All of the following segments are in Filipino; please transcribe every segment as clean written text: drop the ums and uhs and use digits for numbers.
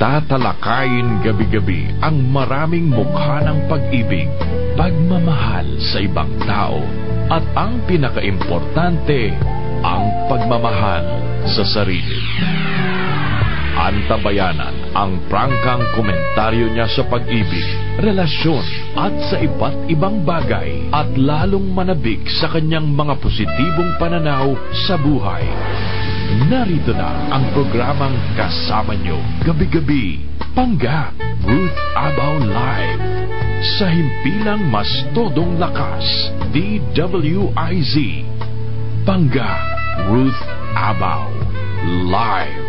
Tatalakayin gabi-gabi ang maraming mukha ng pag-ibig, pagmamahal sa ibang tao, at ang pinakaimportante, ang pagmamahal sa sarili. Antabayanan ang prangkang komentaryo niya sa pag-ibig, relasyon at sa iba't ibang bagay at lalong manabik sa kanyang mga positibong pananaw sa buhay. Narito na ang programang kasama nyo gabi-gabi, Pangga, Ruth Abaw Live. Sa himpilang mas todong lakas, DWIZ. Pangga, Ruth Abaw Live.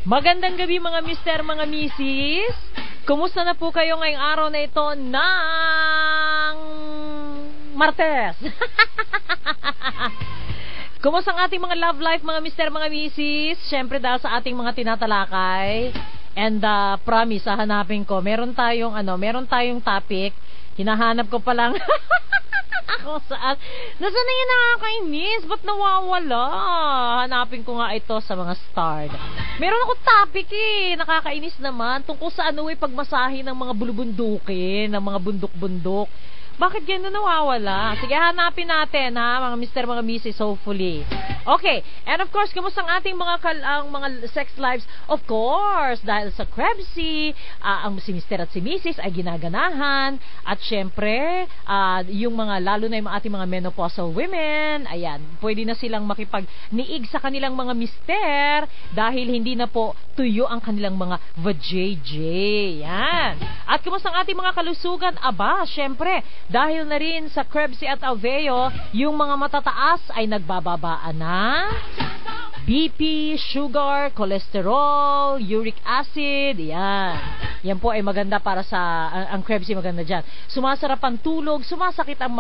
Magandang gabi mga mister, mga misis. Kumusta na po kayo ngayong araw na ito ng Martes? Kumusta ang ating mga love life mga mister, mga misis? Siyempre dahil sa ating mga tinatalakay. And promise, hahanapin ko. Meron tayong topic. Hinahanap ko pa lang ako saan. Nasaan na yung nakakainis? Ba't nawawala? Hanapin ko nga ito sa mga starred. Meron akong topic nakakainis naman. Tungkol sa pagmasahe ng mga bulubundukin, ng mga bundok-bundok. Bakit gano'n nawawala? Sige, hanapin natin mga mister, mga misis, hopefully. Okay, and of course, kamusta ang ating mga sex lives? Of course, dahil sa Krebsy, ang si mister at si misis ay ginaganahan. At syempre, lalo na yung ating mga menopausal women, ayan, pwede na silang makipag-niig sa kanilang mga mister dahil hindi na po tuyo ang kanilang mga vajayjay. Yan. At kamusta ang ating mga kalusugan? Aba, syempre, dahil na rin sa Krebsy at Aveo, yung mga matataas ay nagbababaan na BP, sugar, cholesterol, uric acid, yan. Yan po ay maganda para sa, ang Krebsy maganda dyan. Sumasarap ang tulog, sumasakit ang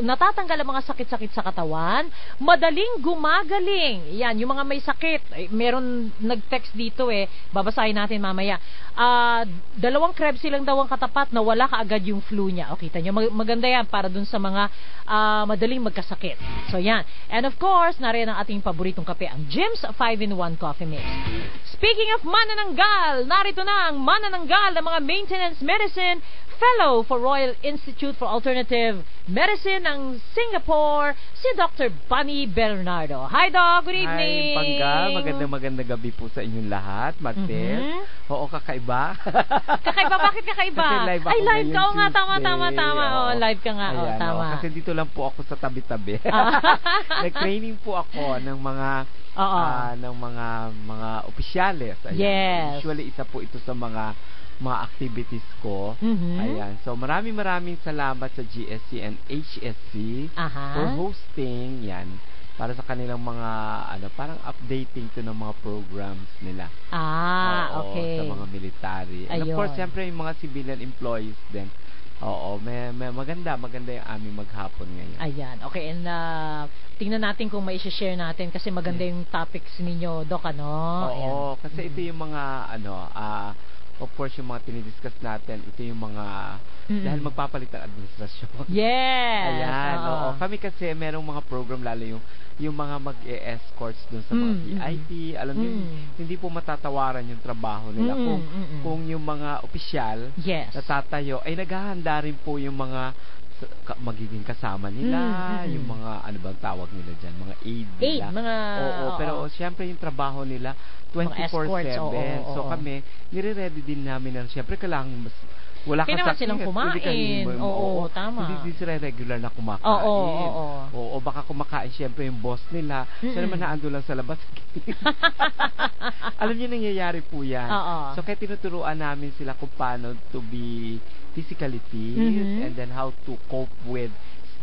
natatanggal ang mga sakit-sakit sa katawan, madaling gumagaling. Yan, yung mga may sakit, meron nag-text dito babasahin natin mamaya. 2 Krebsy lang daw ang katapat na wala kaagad yung flu niya. O, kita nyo, maganda yan para dun sa mga madaling magkasakit. So yan. And of course, nariyan ang ating paboritong kape, ang Jim's 5-in-1 Coffee Mix. Speaking of manananggal, narito na ang manananggal ng mga maintenance medicine fellow for Royal Institute for Alternative Medicine ng Singapore, si Dr. Bunny Bernardo. Hi, Doc. Good evening. Hi, Pangga. Magandang gabi po sa inyong lahat, Martes. Oo, kakaiba. Kakaiba? Bakit kakaiba? Kasi live ako. Ay, live ka. Oo nga, tama. Oo, live ka nga. Ayan, tama. Kasi dito lang po ako sa tabi-tabi. Nag-training po ako ng mga mga opisyales. Ayan. Yes. Usually, isa po ito sa mga activities ko. Ayan. So, maraming salamat sa GSC and HSC for hosting yan para sa kanilang mga parang updating to ng mga programs nila. Okay. Sa mga military. And of course, siyempre yung mga civilian employees din. Oo, may maganda yung aming maghapon ngayon. Ayan. Okay, and tingnan natin kung mai-share natin kasi maganda yung topics ninyo, Doc, ano? Oo, kasi ito yung mga of course, yung mga tinidiscuss natin, ito yung mga dahil magpapalit ng administrasyon. Yes! Ayan, oo. Kami kasi merong mga program, lalo yung mga mag-e-escorts dun sa mga VIP. Alam niyo, hindi po matatawaran yung trabaho nila. Kung yung mga opisyal na tatayo, ay naghahanda rin po yung mga magiging kasama nila, yung mga, ano bang tawag nila dyan, mga aid nila. Pero siyempre yung trabaho nila, 24/7. So kami, nire-ready din namin na siyempre kailangan wala kang sakit. Silang kumain. Oo, tama. Hindi sila regular na kumakain. Oo, baka kumakain siyempre yung boss nila. Siya naman naando lang sa labas. Alam niyo, nangyayari po yan. So kaya tinuturuan namin sila kung paano to be physically fit and then how to cope with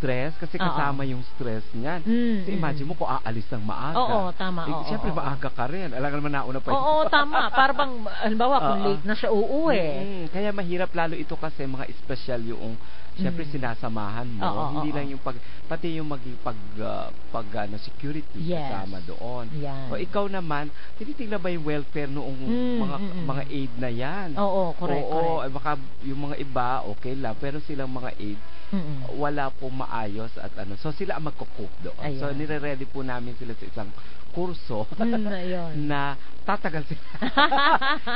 stress kasi kasama yung stress niyan. Kasi imagine mo kung aalis ng maaga. Oo, tama. Siyempre maaga ka rin. Alam naman nauna pa. Oo, tama. Para bang, halimbawa, kung late na siya uuwi. Kaya mahirap lalo ito kasi mga espesyal yung siyempre sinasamahan mo. Hindi lang yung pati yung maging security kasama doon. Yan. O ikaw naman, tinitingnan ba yung welfare noong mga aid na yan? Oo, correct. Baka yung mga iba, okay lang. Pero silang mga aid, wala po maayos at ano. So sila ang magko-cope doon. Ayan. So nire-ready po namin sila sa isang kurso na tatagal sila.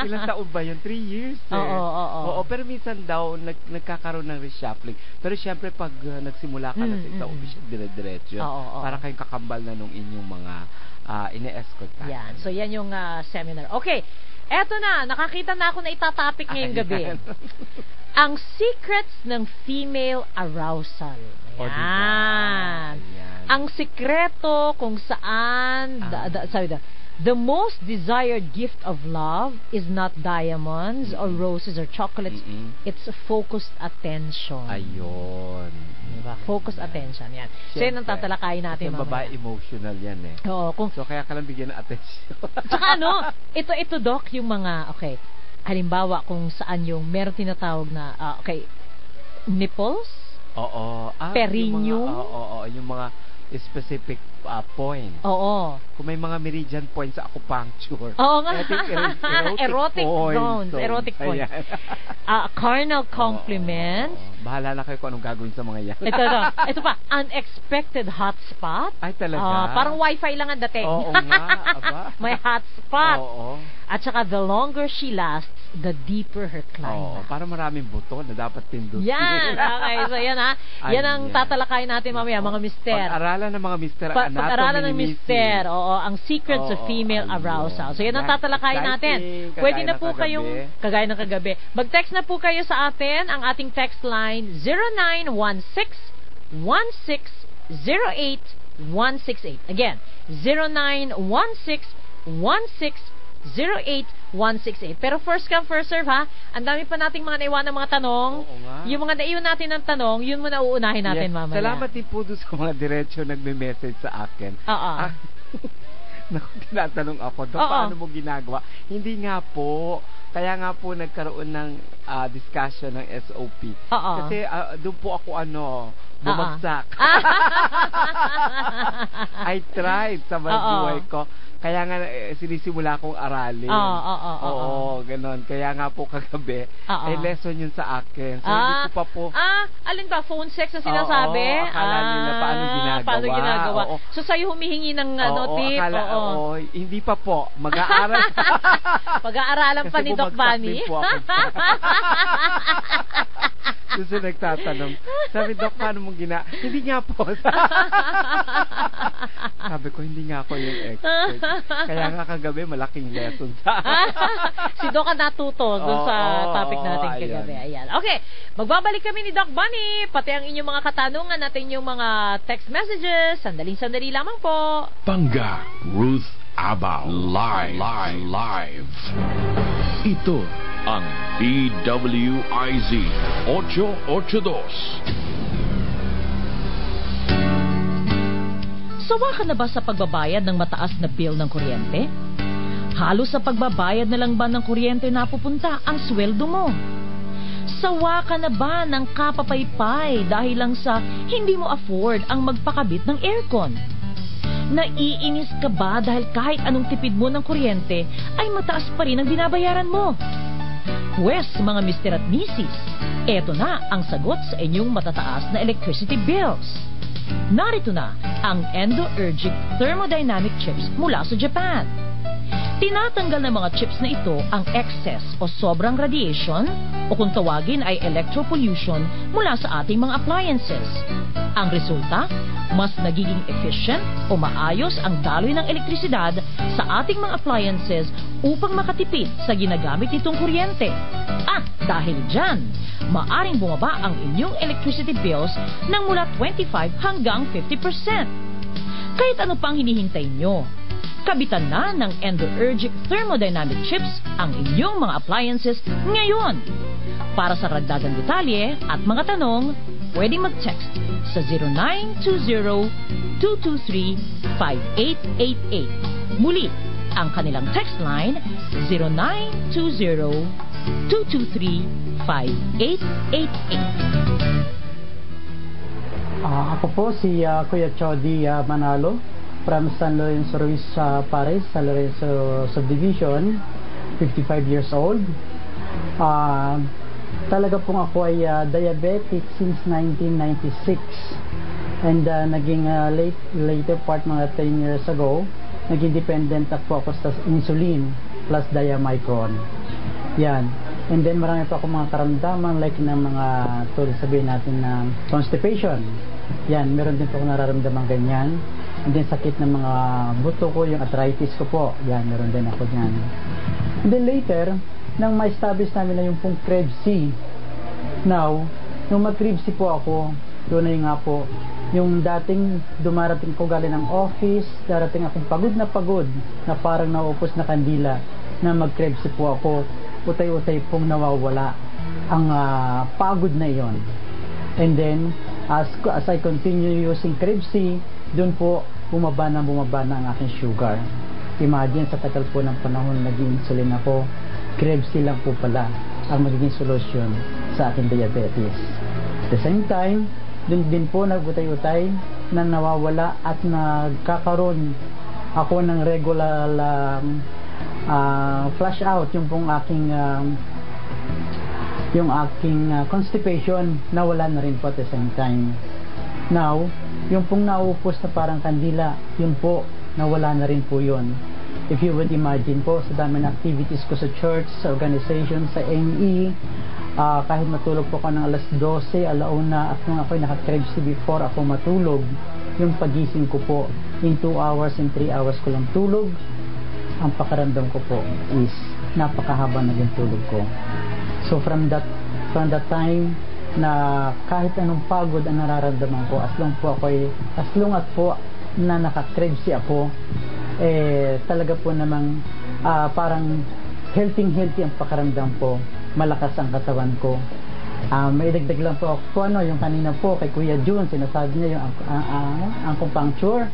Ilang taon ba yun? 3 years. Oo. Pero minsan daw nagkakaroon ng reshuffling. Pero syempre pag nagsimula ka na sa isang official dire-diretso, para kayong kakambal na nung inyong mga ine-escort. Yan. So yan yung seminar. Okay. Eto na, nakakita na ako na itatopic ngayong gabi. Ang secrets ng female arousal. Ayan. Ang sikreto kung saan the most desired gift of love is not diamonds or roses or chocolates. It's focused attention. Ayun. Diba? Focused attention. Yan. So yan ang tatalakayin natin. Kasi babae emotional yan eh. Oo. So kaya ka lang bigyan ng attention. Tsaka ito Doc, yung mga, halimbawa kung saan yung meron tinatawag na, nipples? Oo. Perineum? Yung mga specific point. Oo. Kung may mga meridian points sa acupuncture. Oo nga. Erotic zones. Erotic points. Carnal compliments. Bahala na kayo kung anong gagawin sa mga yan. Ito pa, unexpected hotspot. Ay, talaga? Parang wifi lang ang dating. Oo nga, aba. May hotspot. Oo. At saka, the longer she lasts, the deeper her climax. Para maraming buto na dapat pindutin. Yan. Okay, so yan yan ang tatalakayin natin mamaya, mga mister. Pag-aralan ng mga mister, pag-aralan ng mister. Oo, ang secrets of female arousal. So yan ang tatalakayin natin. Pwede na po kayong, kagaya ng kagabi, mag-text na po kayo sa atin. Ang ating text line, 0916-1608-168. Again, 0916-1608-168. Pero first come, first serve ha. Ang dami pa nating mga naiwan ng mga tanong. Yung mga naiwan natin ng tanong, yun muna uunahin natin mamaya. Salamat din po doon sa mga diretsyo nagme-message sa akin. Naku, tinatanong ako, paano mo ginagawa? Hindi nga po. Kaya nga po nagkaroon ng discussion ng SOP. Kasi doon po ako bumagsak. I tried sa buhay ko. Kaya nga sinisimula kong aralin. Oo, ganon. Kaya nga po kagabi, lesson yun sa akin. So hindi ko pa po... alin ba? Phone sex na sinasabi? Akala nila paano ginagawa. So sa'yo humihingi ng tip? Hindi pa po. Mag-aaral. Pag-aaralan pa ni Doc Bunny. Kasi bumagsak din po ako. Kasi nagtatanong, sabi, Doc, paano mong Hindi nga po. Sabi ko, hindi nga ako yung expert. Kaya nga kagabi, malaking lesson sa si Doc ang natuto dun sa topic natin kagabi. Ayan. Okay, magbabalik kami ni Doc Bunny, pati ang inyong mga katanungan natin yung mga text messages. Sandaling-sandali lamang po. Pangga Ruth Abao live. Ito ang DWIZ 882. Sawa ka na ba sa pagbabayad ng mataas na bill ng kuryente? Halos sa pagbabayad na lang ba ng kuryente napupunta ang sweldo mo? Sawa ka na ba ng kapapaypay dahil lang sa hindi mo afford ang magpakabit ng aircon? Naiinis ka ba dahil kahit anong tipid mo ng kuryente ay mataas pa rin ang binabayaran mo? Pwes, mga mister at misis, eto na ang sagot sa inyong matataas na electricity bills. Narito na ang Endo-Ergic Thermodynamic Chips mula sa Japan. Tinatanggal ng mga chips na ito ang excess o sobrang radiation o kung tawagin ay electropollution mula sa ating mga appliances. Ang resulta, mas nagiging efficient o maayos ang daloy ng elektrisidad sa ating mga appliances upang makatipid sa ginagamit nitong kuryente. Dahil dyan, maaring bumaba ang inyong electricity bills ng mula 25 hanggang 50%. Kahit ano pang hinihintay nyo, kabitan na ng Endo-Ergic Thermodynamic Chips ang inyong mga appliances ngayon. Para sa karagdagang detalye at mga tanong, pwedeng mag-text sa 0920-223-5888. Muli, ang kanilang text line 0920-223-5888. Ako po si Kuya Chody Manalo from San Lorenzo Ruiz Pares, San Lorenzo Subdivision, 55 years old. Talaga pong ako ay diabetic since 1996, and naging later part mga 10 years ago, naging dependent ako sa insulin plus Diamicron. Yan. And then marami pa ako mga karamdaman like ng mga tulad sabihin natin na constipation. Yan, meron din po ako nararamdaman ganyan. And then sakit ng mga buto ko, yung arthritis ko po. Yan, meron din ako yan. And then later, nang ma-establish namin na yung pong Krebs-C. Now, nung mag-Krebs-C po ako, tunay nga po, yung dating dumarating ko galing ng office, darating akong pagod na parang naupos na kandila, na mag-Krebs-C po ako, utay-utay pong nawawala ang pagod na yon. And then, as I continue using Krebs-C, doon po bumaba na ang aking sugar. Imagine, sa tagal po ng panahon naging insulin ako, Krebs-C lang po pala ang magiging solusyon sa aking diabetes. At the same time, doon din po nagutay-utay na nawawala at nagkakaroon ako ng regular flush out yung pong aking constipation, nawala na rin po at the same time. Now, yung pong naupos na parang kandila, yun po, nawala na rin po yun. If you would imagine po, sa dami ng activities ko sa church, sa organization, sa ME, kahit matulog po ako ng alas 12, alauna, at nung ako'y naka-Krebs-C before ako matulog, yung pagising ko po, in 2 hours, in 3 hours ko lang tulog, ang pakaramdam ko po is napakahaba naging tulog ko. So from that time na kahit anong pagod ang nararamdaman ko, as long at po na naka-Krebs-C ako, talaga po namang parang healthy ang pakaramdam ko, malakas ang katawan ko. May dagdag lang po ako yung kanina po kay Kuya June, sinasabi niya yung acupuncture,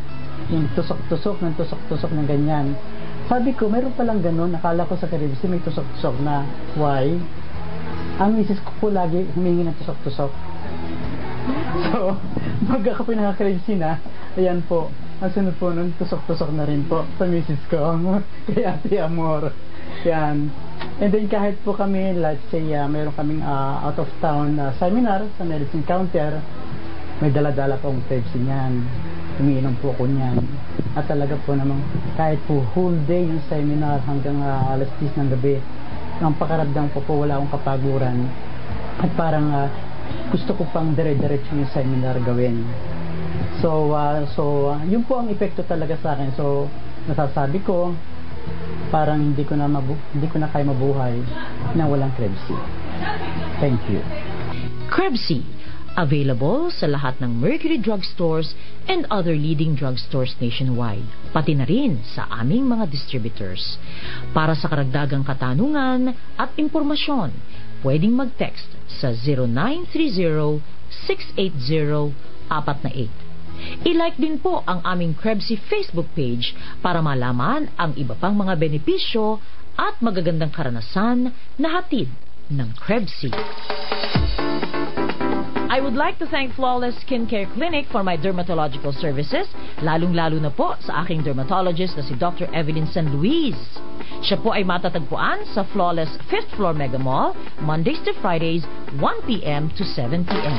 yung tusok-tusok ng ganyan. Sabi ko, meron palang ganun, nakala ko sa Krebs-C may tusok-tusok na. Why? Ang misis ko po lagi humingi ng tusok-tusok. So, pag ako po naka-Krebs-C na, ayan po, ang sunod po nun, tusok-tusok na rin po sa misis ko, kay Ate Amor. Yan. And then kahit po kami, let's say, meron kaming out of town seminar sa medicine counter, may dala-dala pong Krebs-C niyan. Umiinom po ako niyan. At talaga po namang kahit po whole day yung seminar hanggang alas 10 ng gabi, ang pakaramdam ko po wala akong kapaguran. At parang gusto ko pang dire-diretso yung seminar gawin. So yun po ang epekto talaga sa akin. So nasasabi ko, parang hindi ko na kaya mabuhay na walang Krebs-C. Thank you. Krebs-C, available sa lahat ng Mercury drugstores and other leading drugstores nationwide, pati na rin sa aming mga distributors. Para sa karagdagang katanungan at impormasyon, pwedeng mag-text sa 0930-680-448. I-like din po ang aming Krebs-C Facebook page para malaman ang iba pang mga benepisyo at magagandang karanasan na hatid ng Krebs-C. I would like to thank Flawless Skincare Clinic for my dermatological services, lalong-lalo na po sa aking dermatologist na si Dr. Evelyn San Luis. Siya po ay matatagpuan sa Flawless 5th Floor Mega Mall, Mondays to Fridays, 1 p.m. to 7 p.m.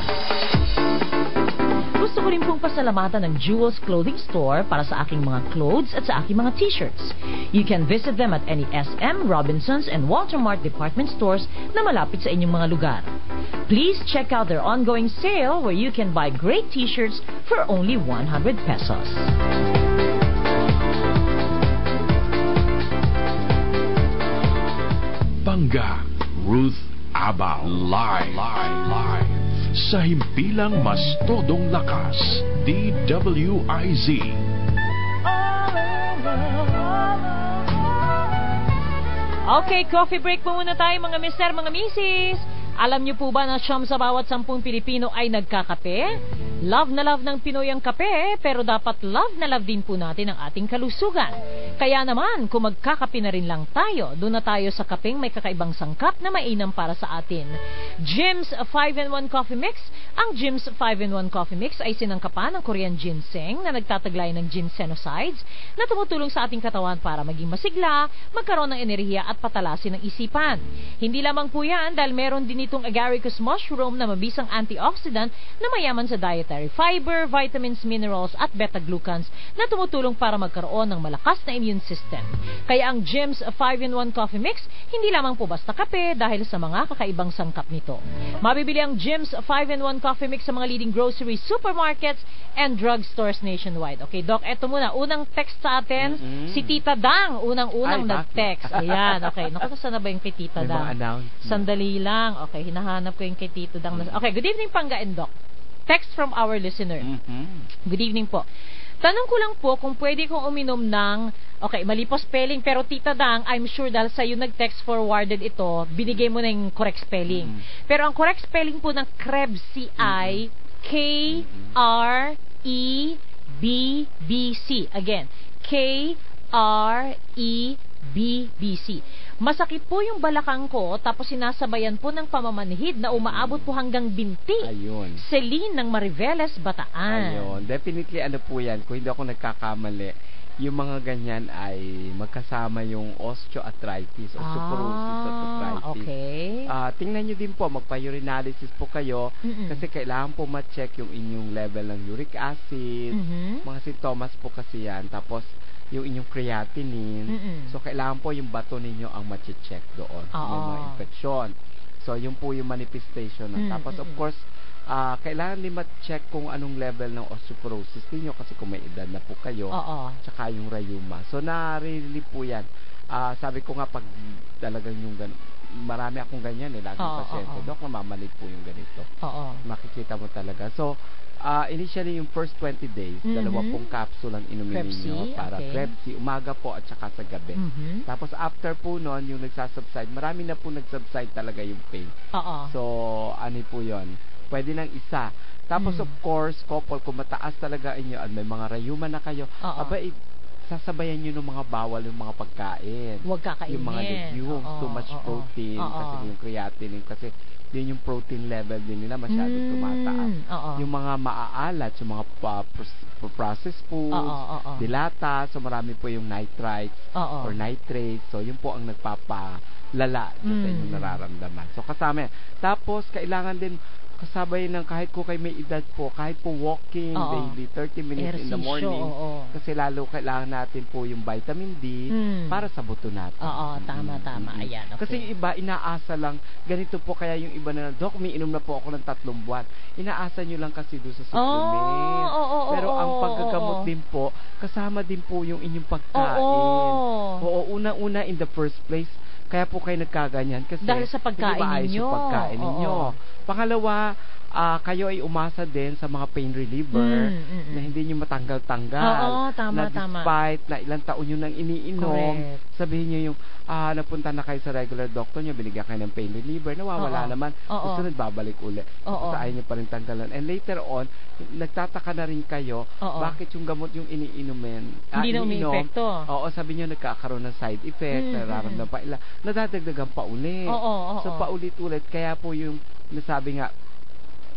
Gusto ko rin pong pasalamatan ng Jewels Clothing Store para sa aking mga clothes at sa aking mga t-shirts. You can visit them at any SM, Robinsons, and Walter Mart department stores na malapit sa inyong mga lugar. Please check out their ongoing sale where you can buy great t-shirts for only 100 pesos. Bangga, Ruth Abal, live. Sa himpilang mas todong lakas, DWIZ. Okay, coffee break po muna tayo mga mister, mga misis. Alam niyo po ba na siyam sa bawat 10 Pilipino ay nagkakape? Love na love ng Pinoy ang kape, pero dapat love na love din po natin ang ating kalusugan. Kaya naman, kung magkakape na rin lang tayo, doon na tayo sa kapeng may kakaibang sangkap na mainam para sa atin. Jim's 5-in-1 Coffee Mix. Ang Jim's 5-in-1 Coffee Mix ay sinangkapan ng Korean ginseng na nagtataglay ng ginsenosides na tumutulong sa ating katawan para maging masigla, magkaroon ng enerhiya at patalasin ng isipan. Hindi lamang po yan dahil meron din itong agaricus mushroom na mabisang antioxidant na mayaman sa dietary fiber, vitamins, minerals at beta-glucans na tumutulong para magkaroon ng malakas na immune system. Kaya ang Jim's 5-in-1 Coffee Mix, hindi lamang po basta kape dahil sa mga kakaibang sangkap nito. Mabibili ang Jim's 5-in-1 Coffee Mix sa mga leading grocery supermarkets and drugstores nationwide. Okay, Doc, eto muna. Unang text sa atin, si Tita Dang. Unang-unang nag-text. Ayan, okay. Naku, saan na ba yung kay Tita Dang? Sandali lang. Okay, hinahanap ko yung kay Tito Dang. Okay, good evening, Panggain, Doc. Text from our listener. Good evening po. Tanong ko lang po kung pwede kong uminom ng, okay, mali po spelling, pero Tita Dang, I'm sure dahil sa'yo nag-text forwarded ito, binigay mo na yung correct spelling. Pero ang correct spelling po ng Krebs ay K-R-E-B-B-C. Again, K-R-E-B-B-C. Masakit po yung balakang ko, tapos sinasabayan po ng pamamanhid na umaabot po hanggang binti. Ayun. Celine ng Mariveles, Bataan. Ayun. Definitely ano po yan, kung hindi ako nagkakamali, yung mga ganyan ay magkasama yung osteoarthritis, osteoporosis, arthritis. Okay. Tingnan nyo din po, magpa-urinalysis po kayo kasi kailangan po ma-check yung inyong level ng uric acid, mga sintomas po kasi yan. Tapos, yung inyong creatinine. So, kailangan po yung bato ninyo ang ma-check doon. Yung mga infeksyon. So, yun po yung manifestation. Tapos, of course, kailangan din ma-check kung anong level ng osteoporosis ninyo kasi kung may edad na po kayo. Tsaka yung rheuma. So, narili po yan. Sabi ko nga, pag talagang yung marami akong ganyan laging pasyente. Dok, namamalit po yung ganito. Makikita mo talaga. So, initially yung first 20 days, 2 capsule ang inumin ninyo para Krebs, umaga po at saka sa gabi. Tapos after po nun, yung nagsasubside, marami na po nagsubside talaga yung pain. So, ano po yun? Pwede ng isa. Tapos of course, couple, kung mataas talaga inyo at may mga rayuma na kayo, sasabayan nyo ng mga bawal yung mga pagkain. Huwag kakainin. Yung mga legumes, too much protein, kasi yung creatinine, kasi yun yung protein level din nila masyadong tumataas. Yung mga maaalat, yung mga processed foods, dilata, so marami po yung nitrites or nitrates, so yun po ang nagpapalala sa inyong nararamdaman. So kasama yan. Tapos, kailangan din kasabay ng kahit ko kay may edad po, kahit po walking daily, 30 minutes in the morning. Kasi lalo kailangan natin po yung vitamin D para sa buto natin. Tama. Ayan, okay. Kasi yung iba, inaasa lang, ganito po kaya yung iba na, Dok, may inom na po ako ng 3 buwan. Inaasa nyo lang kasi doon sa supplement. Pero ang paggagamot din po, kasama din po yung inyong pagkain. Unang-una in the first place, kaya po kayo nagkaganyan kasi dahil sa pagkain ninyo. Pangalawa, kayo ay umasa din sa mga pain reliever na hindi nyo matanggal-tanggal. Tama. Despite na ilang taon nyo nang iniinom, sabihin nyo yung napunta na kayo sa regular doctor nyo, binigyan kayo ng pain reliever, nawawala naman. Susunod, babalik ulit. Sa ayaw nyo pa rin tanggalan. And later on, nagtataka na rin kayo, bakit yung gamot yung iniinumin, hindi na umiepekto. Sabi nyo, nagkakaroon ng side effect, nararamdaman pa ila, nadadagdagan pa ulit. So, paulit-ulit. Kaya po yung nasabi nga,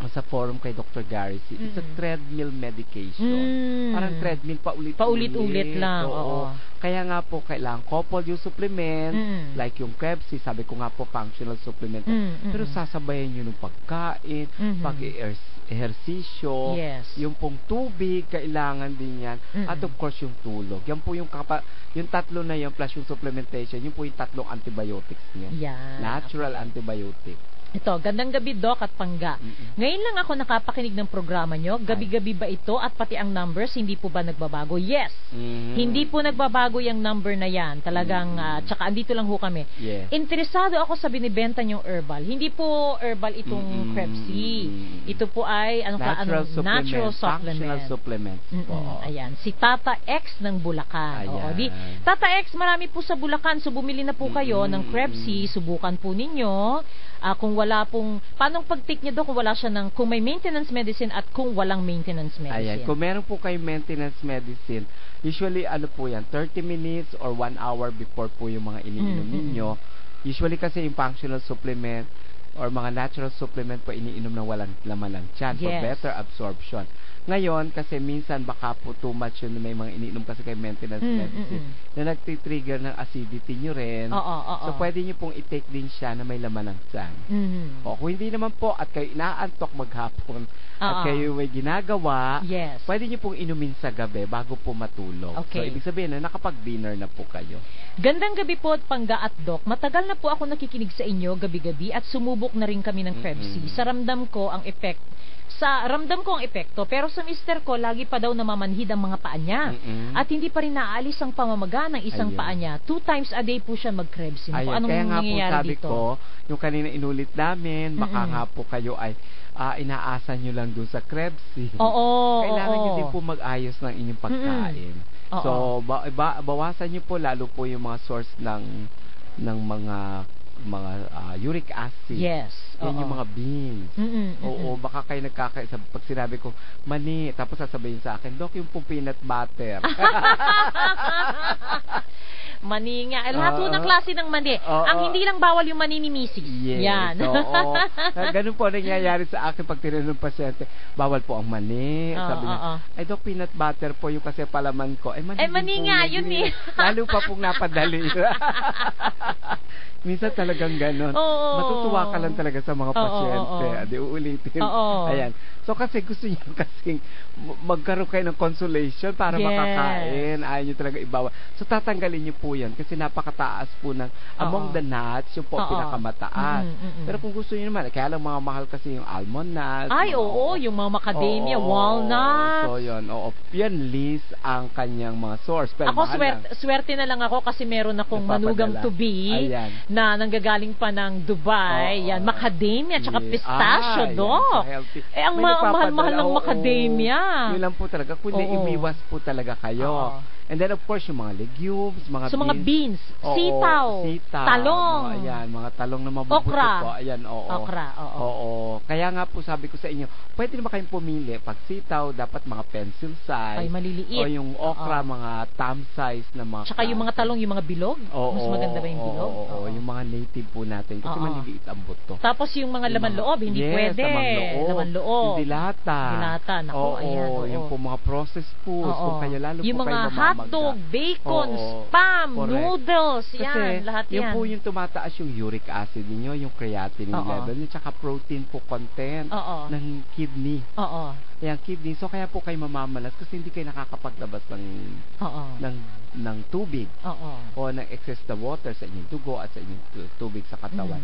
sa forum kay Dr. Gary, it's a treadmill medication. Parang treadmill, paulit-ulit lang. Kaya nga po, kailangan couple yung supplement, like yung Krebs, sabi ko nga po, functional supplement. Pero sasabayan nyo ng pagkain, pag-ehersisyo, yung pong tubig, kailangan din yan. At of course, yung tulog. Yan po yung tatlo na yun, plus yung supplementation, yun po yung 3 antibiotics niya. Natural antibiotic. Ito, gandang gabi, Doc at Pangga. Ngayon lang ako nakapakinig ng programa nyo. Gabi-gabi ba ito at pati ang numbers, hindi po ba nagbabago? Yes. Hindi po nagbabago yung number na yan. Talagang, tsaka andito lang ho kami. Interesado ako sa binibenta nyong herbal. Hindi po herbal itong Krebs. Ito po ay, natural supplement. Functional supplements. Ayan. Si Tata X ng Bulacan. Tata X, marami po sa Bulacan. So, bumili na po kayo ng Krebs. Subukan po ninyo. Kung wala pong, paano pag-take niyo doon kung wala siya ng, kung may maintenance medicine at kung walang maintenance medicine? Ayan, kung meron po kayo maintenance medicine, usually ano po yan, 30 minutes or 1 hour before po yung mga iniinom ninyo. Usually kasi yung functional supplement or mga natural supplement po iniinom na walang laman ng tiyan for better absorption. Ngayon, kasi minsan baka po too much yun, may mga iniinom kasi kayo maintenance medicine na nagtitrigger ng acidity nyo rin. So, pwede nyo pong i-take din siya na may laman ng tiyan. O, kung hindi naman po at kayo inaantok maghapon at kayo may ginagawa, pwede nyo pong inumin sa gabi bago po matulog. So, ibig sabihin na nakapag-dinner na po kayo. Gandang gabi po, Pangga at Doc. Matagal na po ako nakikinig sa inyo gabi-gabi at sumubok na rin kami ng Krebs. Ramdam ko ang epekto, pero sa mister ko, lagi pa daw namamanhid ang mga paa niya. At hindi pa rin naaalis ang pamamaga ng isang paa niya. 2 times a day po siya mag-Krebs. Anong kaya nga po sabi dito? ko, yung kanina inulit namin, baka nga po kayo ay inaasa nyo lang dun sa Krebs. Kailangan nyo din po mag-ayos ng inyong pagkain. So, bawasan nyo po lalo po yung mga source ng mga uric acid. Yan yung mga beans. Baka kayo pag sinabi ko, mani, tapos sasabihin sa akin, Doc, yung pong peanut butter. Mani nga. Lahat po ng klase ng mani. Ang hindi lang bawal yung mani ni Mrs. Yan. Ganun po nangyayari sa akin pag tinanong ng pasyente, bawal po ang mani. Sabi niya, ay Doc, peanut butter po yung kasi palaman ko. Mani nga, yun eh. Lalo pa pong napadali. Minsan talagang ganon. Matutuwa ka lang talaga sa mga pasyente. Adi uulitin. Ayan. So kasi gusto niyo kasing magkaroon kayo ng consolation para makakain. Ayaw niyo talaga ibawa. So tatanggalin niyo po yan kasi napakataas po ng among the nuts, yung po pinakamataas. Pero kung gusto niyo naman, kaya lang mga mahal kasi yung almond nuts. Yung mga macadamia, walnuts. So yun, yan list ang kanyang mga source. Pero ako swerte na lang ako kasi meron akong manugang to be na nanggagaling pa ng Dubai. Yan, macadamia tsaka pistachio, Doc. Ang mahal-mahal ng macadamia. Yun lang po talaga. Kundi imiwas po talaga kayo. And then of course yung mga legumes, mga beans. Mga beans, sitaw, talong. Mga talong na mabubuto po. Okra. Kaya nga po sabi ko sa inyo, pwede naman kayong pumili. Pag sitaw, dapat mga pencil size. Ay, maliliit. O yung okra, mga thumb size na mga. Tsaka yung mga talong, yung mga bilog. Mas maganda ba yung bilog? Yung mga native po natin. Kasi maliliit ang buto. Tapos yung mga laman loob, hindi pwede. Laman loob. Hindi lata. Naku, yung po mga processed foods. Kung kayo lalo yung po kayo hotdog, bacon, spam, noodles, yan, lahat yan. Yung po yung tumataas yung uric acid niyo, yung creatinine level niyo, tsaka protein po content ng kidney. Yung kidney. So kaya po kayo mamamalas kasi hindi kayo nakakapaglabas ng tubig o ng excess na water sa inyong dugo at sa inyong tubig sa katawan.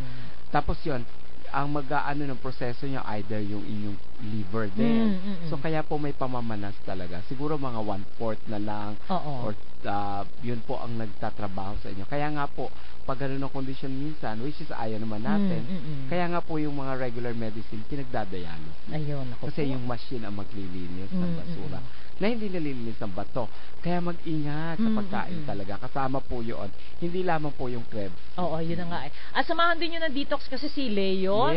Tapos yun, ang mag-aano ng proseso niya either yung inyong liver din. So kaya po may pamamanas talaga. Siguro mga 1/4 na lang or yun po ang nagtatrabaho sa inyo. Kaya nga po pag gano'n ang condition minsan, which is ayaw naman natin, kaya nga po yung mga regular medicine pinagdadialysis. Kasi yung machine ang maglilinis ng basura na hindi nalilinis ng bato. Kaya mag-ingat sa pagkain talaga. Kasama po yun. Hindi lamang po yung Krebs. Yun na nga. Samahan din yun ng detox kasi si Leo.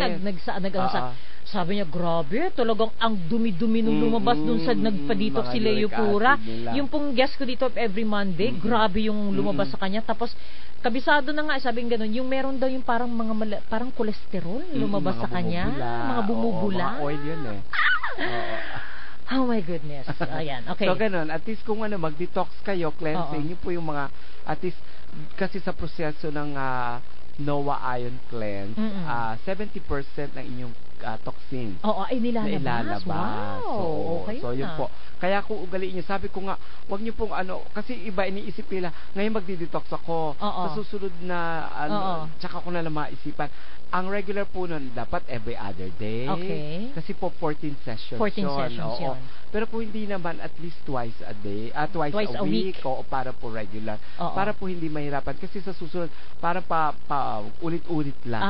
Sabi niya, grabe, talagang ang dumi-dumi nung lumabas dun sa nagpa-detox si Leo Pura. Yung pong guest ko dito every Monday, grabe yung lumabas sa kanya. Tapos, kabisado na nga, sabing ganun, yung meron daw yung parang parang kolesterol lumabas sa kanya. Mga bumubula. Mga oil yun eh. Oh my goodness. Ayan, okay. So ganun, at least kung mag-detox kayo, cleansing, yun po yung mga, at least, kasi sa proseso ng NOA Iron Cleanse, 70% ng inyong toxins ay nilalabas. Wow. So yun po. Kaya kung ugaliin niyo, sabi ko nga, wag niyo pong kasi iba iniisip nila, ngayon magdi-detox ako. Sa susunod na tsaka ko na lang maisipan. Ang regular po nun, dapat every other day. Kasi po 14 sessions yun. Pero kung hindi naman, at least twice a day, twice a week. Para po regular. Para po hindi mahirapan. Kasi sa susunod, para pa ulit-ulit lang.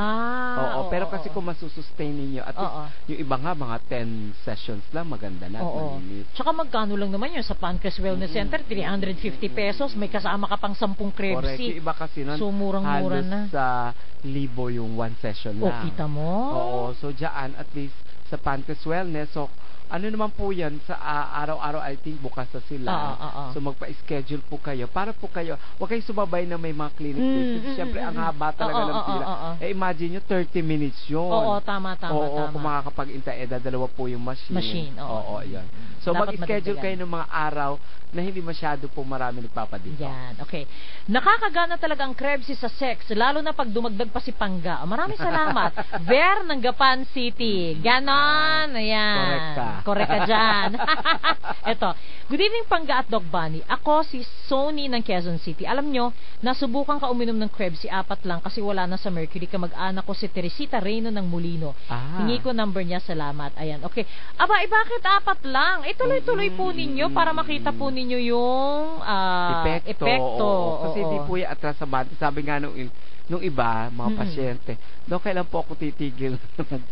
Pero kasi kung masusustain ninyo, at least yung iba nga, mga 10 sessions lang, maganda na. Malinis. Tsaka magkano lang naman yun sa Pancreas Wellness Center, 350 pesos. May kasama ka pang 10 Krebs. Correct. Yung iba kasi nun, so murang-mura na. Halos sa libo yung 1 session session O, lang. kita mo? Oo, so dyan, at least sa Pancreas Wellness, so ano naman po yan, sa araw-araw, I think, bukas na sila. So, magpa-schedule po kayo. Para po kayo, huwag kayo sumabay na may mga clinic visits. Siyempre, ang haba talaga ng pila. Imagine nyo, 30 minutes yun. Oo, tama. Kung makakapag-intay, dalawa po yung machine. Oo, yan. So, mag-schedule kayo ng mga araw na hindi masyado po marami nagpapadito. Yan, okay. Nakakagana talaga ang Krebs sa sex, lalo na pag dumagdag pa si Pangga. Maraming salamat. Ver ng Gapan City. Ganon. Ayan. Correct ka. Correct ka dyan. Eto. Good evening, Pangga at Doc Bunny. Ako si Sony ng Quezon City. Alam nyo, nasubukan ka uminom ng Krebs, 4 lang kasi wala na sa Mercury. Kamag-anak ko si Teresita Reyno ng Molino. Hingi ko number niya, salamat. Ayan, okay. Aba, bakit 4 lang? Tuloy-tuloy po ninyo para makita po ninyo yung epekto. Kasi hindi po yung atrasabante. Sabi nga nung iba, mga pasyente, kailan po ako titigil?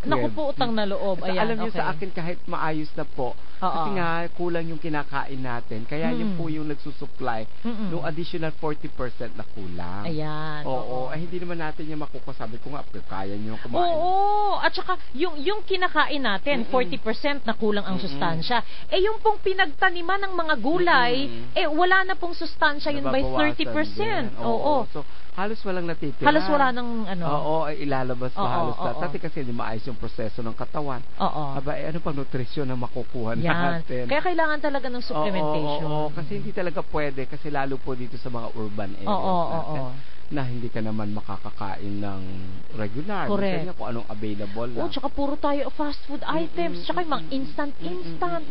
Naku po, utang na loob. Ayan, alam niyo sa akin, kahit maayos na po, kasi nga kulang yung kinakain natin. Kaya yun po yung nagsusupply nung additional 40% na kulang. Ayan. Oo. Ay, hindi naman natin yung makukusabi ko nga, kaya nyo kumain. Oo. At saka, yung kinakain natin, 40% na kulang ang sustansya. Yung pong pinagtaniman ng mga gulay, wala na pong sustansya yun by 30%. Oo. So, halos walang natitira. Halos wala ng Oo, ay ilalabas na halos na. Dati kasi hindi maayos yung proseso ng katawan. Oo. Aba, ano pang nutrisyon na makukuha natin? Kaya kailangan talaga ng supplementation. Oo, kasi hindi talaga pwede. Kasi lalo po dito sa mga urban areas natin. Na hindi ka naman makakakain ng regular. Correct. Kung anong available lang. Tsaka puro tayo fast food items. Tsaka yung mga instant.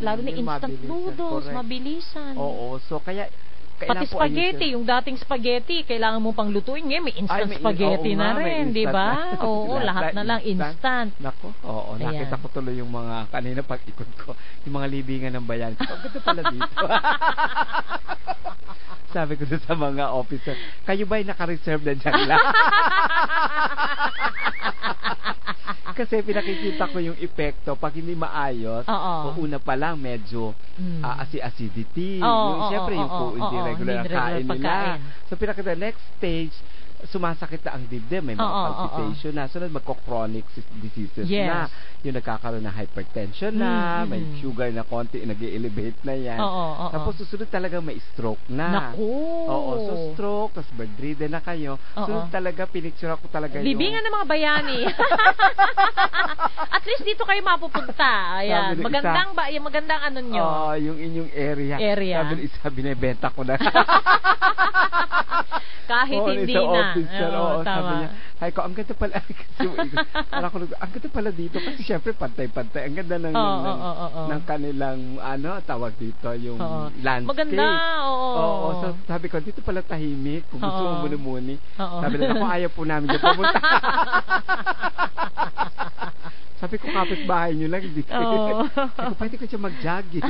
Lalo na instant noodles. Mabilisan. Oo, so kaya pati spaghetti, yung dating spaghetti, kailangan mo pang lutuin. Ngayon, may instant spaghetti na rin, di ba? Oo, lahat na lang instant. Nako, oo, nakita ko tuloy yung mga, kanina pag-ikot ko, yung mga libingan ng bayan. Ang ganda pala dito. Sabi ko sa mga officer, kayo ba'y naka-reserve na dyan lang? Kasi pinakikita ko yung epekto pag hindi maayos, una pa lang medyo acidity. Siyempre yung hindi regular ang kain nila. So pinakita next stage, sumasakit na ang dibdib, may mga palpitation na, sunod magko-chronic diseases na, yung nagkakaroon ng hypertension na, may sugar na konti, nag-elevate na yan. Tapos susunod talaga may stroke na. Naku! Oo, so stroke, tapos bedridden na kayo. Sunod talaga, pinicture ako talaga yung... Libingan ng mga bayani. At least dito kayo mapupunta. Ayan. Magandang ano nyo. Yung inyong area. Sabi ng isa, binibenta ko na. Kahit hindi na. Sabi niya, ay ko, ang ganda pala. Ang ganda pala dito. Kasi syempre, pantay-pantay. Ang ganda ng kanilang, tawag dito, yung landscape. Maganda, Oo, so sabi ko, dito pala tahimik. Kung gusto mo muni-muni. Sabi nila, ako ayaw po namin dyan pumunta. Sabi ko, kapit-bahay nyo lang. Hindi. Sabi ko, pwede ko siya mag-jogging.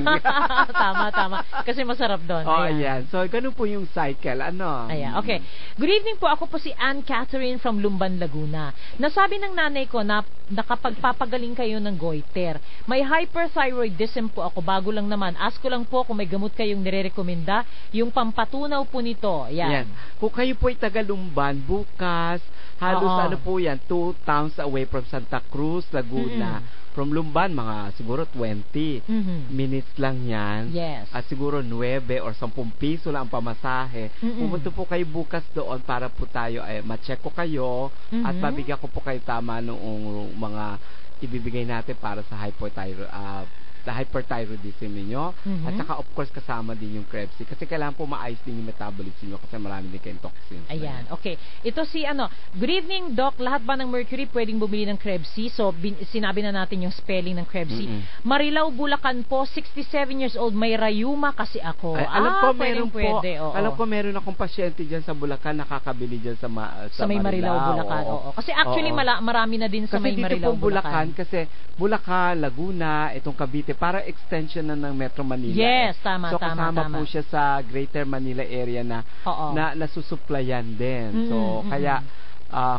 Tama. Kasi masarap doon. Ayan. So, ganun po yung cycle. Ayan, okay. Good evening po. Ako po si Ann Catherine from Lumban, Laguna. Nasabi ng nanay ko na nakapagpapagaling kayo ng goiter. May hyperthyroidism po ako. Bago lang naman. Ask ko lang po kung may gamot kayong nirerekomenda. Yung pampatunaw po nito. Ayan. Kung kayo po ay taga Lumban, bukas, halos po yan, 2 towns away from Santa Cruz, Laguna. From Lumban, mga siguro 20 minutes lang yan. Yes. At siguro 9 or 10 piso lang ang pamasahe. Pumunta po kayo bukas doon para po tayo ay ma-check ko kayo at mabigyan ko po kayo tama noong mga ibibigay natin para sa hyperthyroidism ninyo. At saka of course kasama din yung Krebs. Kasi kailangan po maayos din yung metabolism nyo kasi marami din kayong toxins. Ayan, okay. Ito si good evening Doc, lahat ba ng Mercury pwedeng bumili ng Krebs? So sinabi na natin yung spelling ng Krebs. Marilaw, Bulacan po, 67 years old, may rayuma kasi ako. Alam ko meron akong pasyente dyan sa Bulacan nakakabili dyan sa may Marilaw, Bulacan. Kasi actually marami na din sa may Marilaw, Bulacan. Kasi Bulacan, Laguna, itong Cavite, para extension na ng Metro Manila. Yes, tama. So kasama po siya sa Greater Manila area na nasusuplayan din. So kaya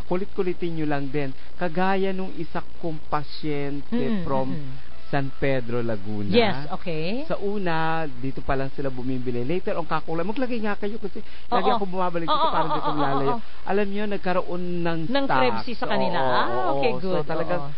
kulit-kulitin nyo lang din. Kagaya nung isa kong pasyente from San Pedro, Laguna. Yes, okay. Sa una, dito pa lang sila bumibili. Later on, kakulay. Maglagay nga kayo kasi lagi ako bumabalik dito para dito lalayo. Alam niyo, nagkaroon ng stock. Krebsi sa kanila. Okay, good. So talagang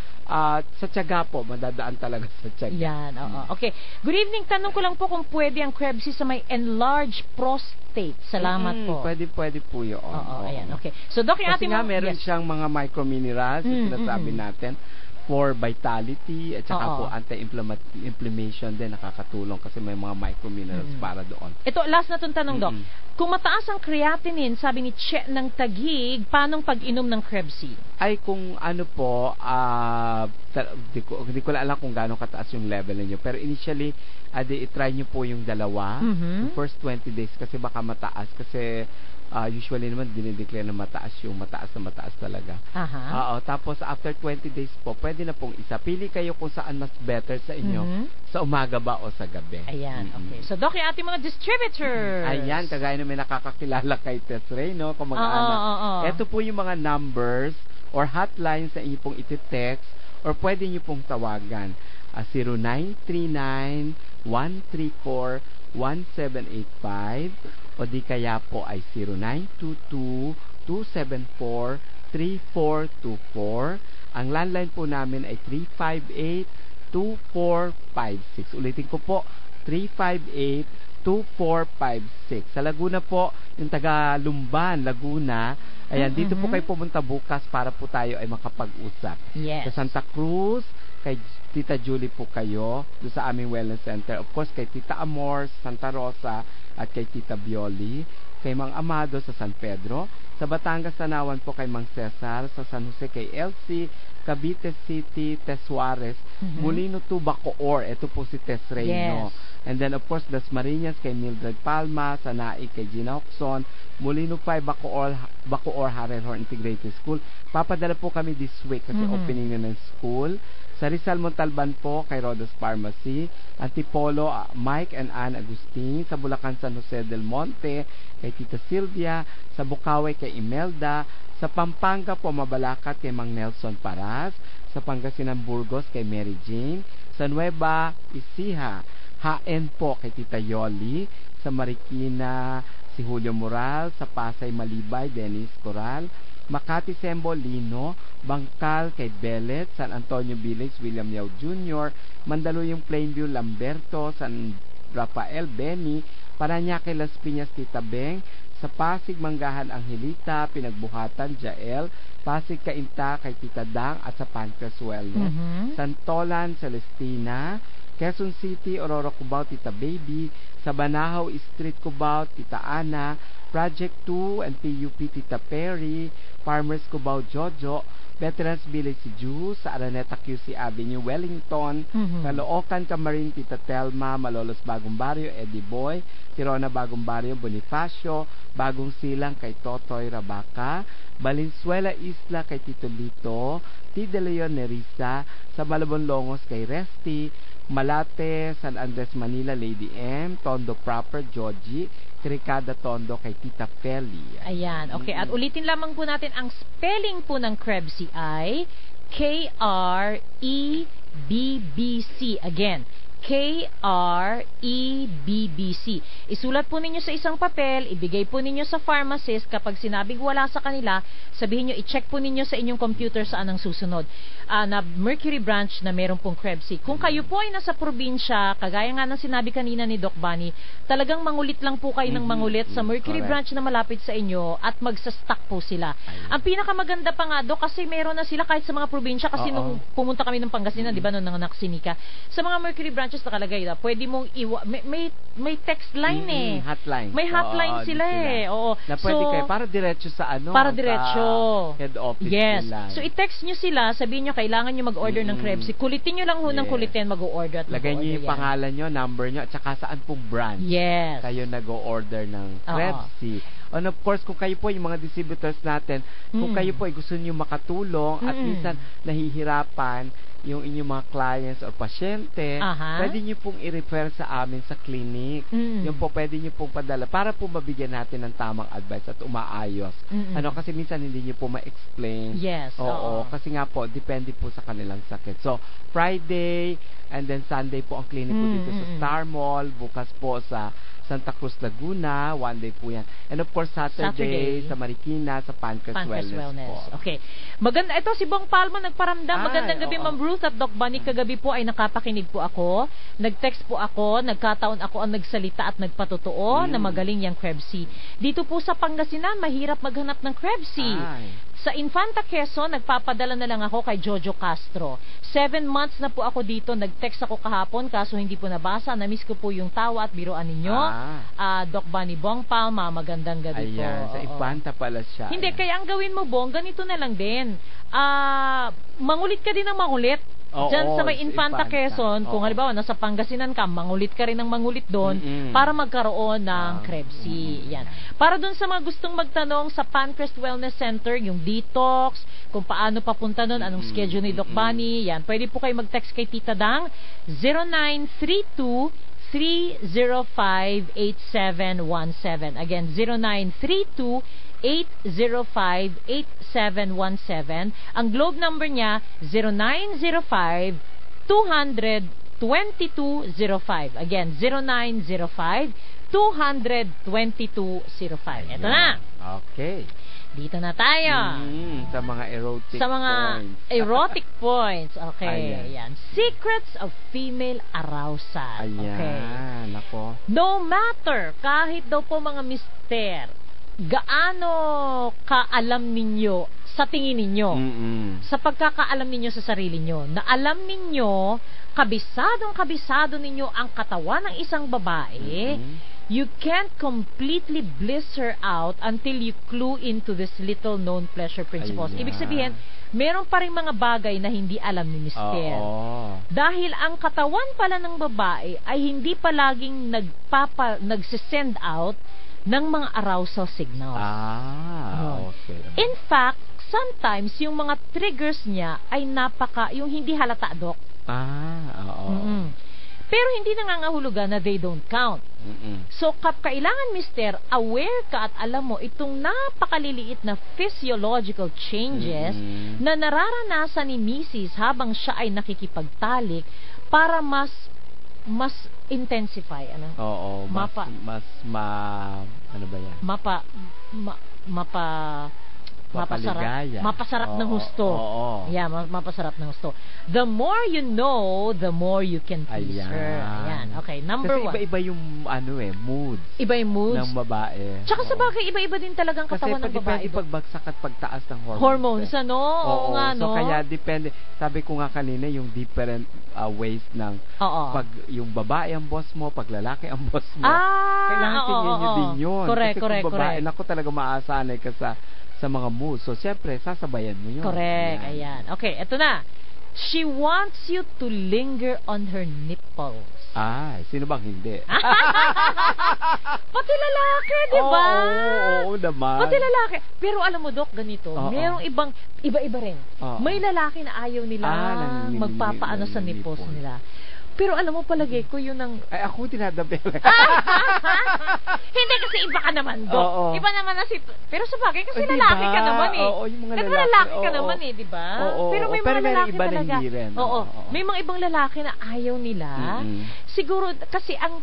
sa tiyaga po, madadaan talaga sa tiyaga. Yan, Okay. Good evening. Tanong ko lang po kung pwede ang Krebsi sa may enlarged prostate. Salamat po. Pwede po yun. Ayan, okay. So, Doc, yung kasi nga meron siyang mga microminerals, yung sinasabi natin, for vitality at saka po anti-inflammation din nakakatulong kasi may mga microminerals para doon. Ito, last na itong tanong, Doc. Kung mataas ang creatinine, sabi ni Che ng Taguig, paano pag-inom ng Krebsi? Ay, kung ano po, hindi ko lang alam kung gaano kataas yung level ninyo. Pero initially, i-try nyo po yung dalawa, yung first 20 days kasi baka mataas kasi usually naman dinideclare na mataas yung mataas talaga. Tapos after 20 days po, pwede na pong isa. Pili kayo kung saan mas better sa inyo, sa umaga ba o sa gabi. Ayan, okay. So, Doc, yung ating mga distributors. Ayan, kagaya na may nakakakilala kay Tess Ray, no? Kung mag-anak. Ito po yung mga numbers or hotlines na inyo pong iti-text or pwede nyo pong tawagan. 0939-134-1785 o di kaya po ay 0922-274-3424. Ang landline po namin ay 358-2456. Ulitin ko po, 358-2456. Sa Laguna po, yung taga Lumban, Laguna, ayan, dito po kayo pumunta bukas para po tayo ay makapag-usap. Yes. Sa Santa Cruz, kay Tita Julie po kayo, doon sa aming wellness center. Of course, kay Tita Amor, Santa Rosa, at kay Tita Bioli, kay Mang Amado sa San Pedro, sa Batangas, Tanawan po kay Mang Cesar, sa San Jose kay Elsie, Cavite City, Tess Suarez, Molino 2, Bacoor, ito po si Tess Reyno. And then of course, Dasmariñas kay Mildred Palma, sa Naik kay Gina Oxon, Molino 5, Bacoor Harrelhorn Integrated School. Papadala po kami this week kasi opening na ng school. Sa Rizal Montalban po kay Rodos Pharmacy, Antipolo, Mike and Ann Agustin, sa Bulacan, San Jose del Monte kay Tita Silvia, sa Bukawi kay Imelda, sa Pampanga po Mabalacat kay Mang Nelson Paras, sa Pangasinan Burgos kay Mary Jane, sa Nueva Ecija, HN po kay Tita Yoli, sa Marikina si Julio Moral, sa Pasay Malibay Dennis Coral, Makati Sembo Lino, Bangkal kay Belet, San Antonio Village William Yao Jr., Mandaluyong Plainview Lamberto, San Rafael Benny, Parañaque Las Piñas Tita Beng, sa Pasig Manggahan Angelita, Pinagbuhatan Jael, Pasig Cainta kay Tita Dang at sa Pancras Wellness, Santolan Celestina, Quezon City Aurora Cubao Tita Baby, sa Banahaw Street Cubao Tita Ana, Project 2 and PUP Tita Perry, Farmers Cubao Jojo, Veterans Village si Ju, sa Araneta QC Avenue, Wellington, Caloocan Camarin Tita Telma, Malolos Bagong Barrio, Eddie Boy, Tirona Bagong Barrio, Bonifacio, Bagong Silang kay Totoy Rabaca, Valenzuela Isla kay Tito Lito, T. De Leon Nerissa, sa Malabon Longos kay Resty, Malate, San Andres Manila, Lady M, Tondo Proper, Georgie, Tricada Tondo kay Tita Feli. Ayan, okay. At ulitin lamang po natin, ang spelling po ng Krebsi ay K-R-E-B-B-C. Again, K-R-E-B-B-C. Isulat po ninyo sa isang papel, ibigay po ninyo sa pharmacist. Kapag sinabing wala sa kanila, sabihin nyo, i-check po ninyo sa inyong computer saan ang susunod. Na Mercury branch na meron pong Krebsi. Kung kayo po ay nasa probinsya, kagaya nga ng sinabi kanina ni Doc Bunny, talagang mangulit lang po kayo ng mangulit sa Mercury branch na malapit sa inyo at magsa-stock po sila. Ang pinakamaganda pa nga, Doc, kasi meron na sila kahit sa mga probinsya kasi nung pumunta kami ng Pangasinan, di ba, nung nanganak si Nika, sa mga Mercury branches nakalagay na pwede mong may text line hotline. May hotline sila Oo. Na pwede kayo para diretso sa para diretso head office nila. So i-text nyo sila, sabihin nyo kailangan nyo mag-order ng Krebsi. Kulitin nyo lang ng kulitin mag-order at lagay nyo yung pangalan nyo, number nyo at saka saan pong branch. Kayo nag-order ng Krebsi. And of course, kung kayo po, yung mga distributors natin, kung kayo po ay gusto niyo makatulong at minsan nahihirapan yung inyong mga clients o pasyente, pwede nyo pong i-refer sa amin sa clinic. Yung po, pwede nyo pong padala para po mabigyan natin ng tamang advice at umaayos. Kasi minsan hindi nyo po ma-explain. Yes. Oo. Kasi nga po, depende po sa kanilang sakit. So, Friday and then Sunday po ang clinic po dito sa Star Mall. Bukas po sa Santa Cruz, Laguna. One day po yan. And of course, Saturday sa Marikina, sa Pancras Wellness po. Okay. Maganda. Ito, si Bong Palma nagparamdam. Magandang gabi, Ma'am Ruth at Doc Bunny. Kagabi po ay nakapakinig po ako. Nag-text po ako. Nagkataon ako ang nagsalita at nagpatotoo na magaling yung Krebsy. Dito po sa Pangasinan, mahirap maghanap ng Krebsy. Sa Infanta Quezon, nagpapadala na lang ako kay Jojo Castro. 7 months na po ako dito. Nag-text ako kahapon, kaso hindi po nabasa. Na-miss ko po yung tawa at biruan ninyo. Doc Bunny, Bong Palma, magandang gabi po. Ayan, sa Infanta pala siya. Hindi, kaya ang gawin mo, Bong, ganito na lang din. Mangulit ka din ng mangulit. Diyan sa may Infanta Quezon, kung halimbawa nasa Pangasinan ka, mangulit ka rin ng mangulit doon para magkaroon ng Krebsy. Yan. Para doon sa mga gustong magtanong sa Pancrest Wellness Center, yung detox, kung paano papunta doon, anong schedule ni Doc Bunny, yan. Pwede po kayo mag-text kay Tita Dang, 0932 305-8717. Again, 0932-805-8717. Ang globe number niya, 0905-200-2205. Again, 0905-200-2205. Ito na. Okay. Dito na tayo. Sa mga erotic erotic points. Okay, ayan. Secrets of female arousal. Ayan, nako. No matter, kahit daw po mga mister, gaano kaalam ninyo sa tingin ninyo, sa pagkakaalam ninyo sa sarili nyo, na alam ninyo, kabisado ninyo ang katawan ng isang babae, you can't completely bliss her out until you clue into this little known pleasure principles. Ibig sabihin, meron pa rin mga bagay na hindi alam ni mister. Dahil ang katawan pala ng babae ay hindi palaging nagsisend out ng mga arousal signals. Okay. In fact, sometimes yung mga triggers niya ay yung hindi halata, Doc. Pero hindi nangangahulugan na they don't count. So, kailangan, mister, aware ka at alam mo itong napakaliliit na physiological changes na nararanasan ni Mrs. habang siya ay nakikipagtalik para mas intensify. Ano? Ano ba yan? Mapasarap ng husto. Yeah, mapasarap ng husto. The more you know, the more you can please her. Ayan. Okay, number 1. Kasi iba-iba yung moods. Iba yung moods ng babae. Tsaka sa bagay, iba-iba din talagang katawan ng babae. Kasi pagbagsak at pagtaas ng hormones, ano? Oo nga, no? So, kaya depende. Sabi ko nga kanina, yung different ways ng pag yung babae ang boss mo, pag lalaki ang boss mo. Kailangan tingin nyo din yun. Correct, kasi kung babae, naku talaga maasanay ka sa mga moves. So, siyempre, sasabayan mo yun. Correct. Ayan. Okay, eto na. She wants you to linger on her nipples. Sino bang hindi? Pati lalaki, di ba? Oo, naman. Pati lalaki. Pero alam mo, Doc, ganito. Merong iba-iba rin. May lalaki na ayaw nila magpapaano sa nipples nila. Pero alam mo, palagay ko yun ang... ako tinadabi. Hindi, kasi iba ka naman, Doc. Iba naman na si... Pero sa bagay, kasi lalaki ka naman eh. Yung mga lalaki ka naman eh, di ba? Pero may mga lalaki iba talaga. May mga ibang lalaki na ayaw nila. Siguro, kasi ang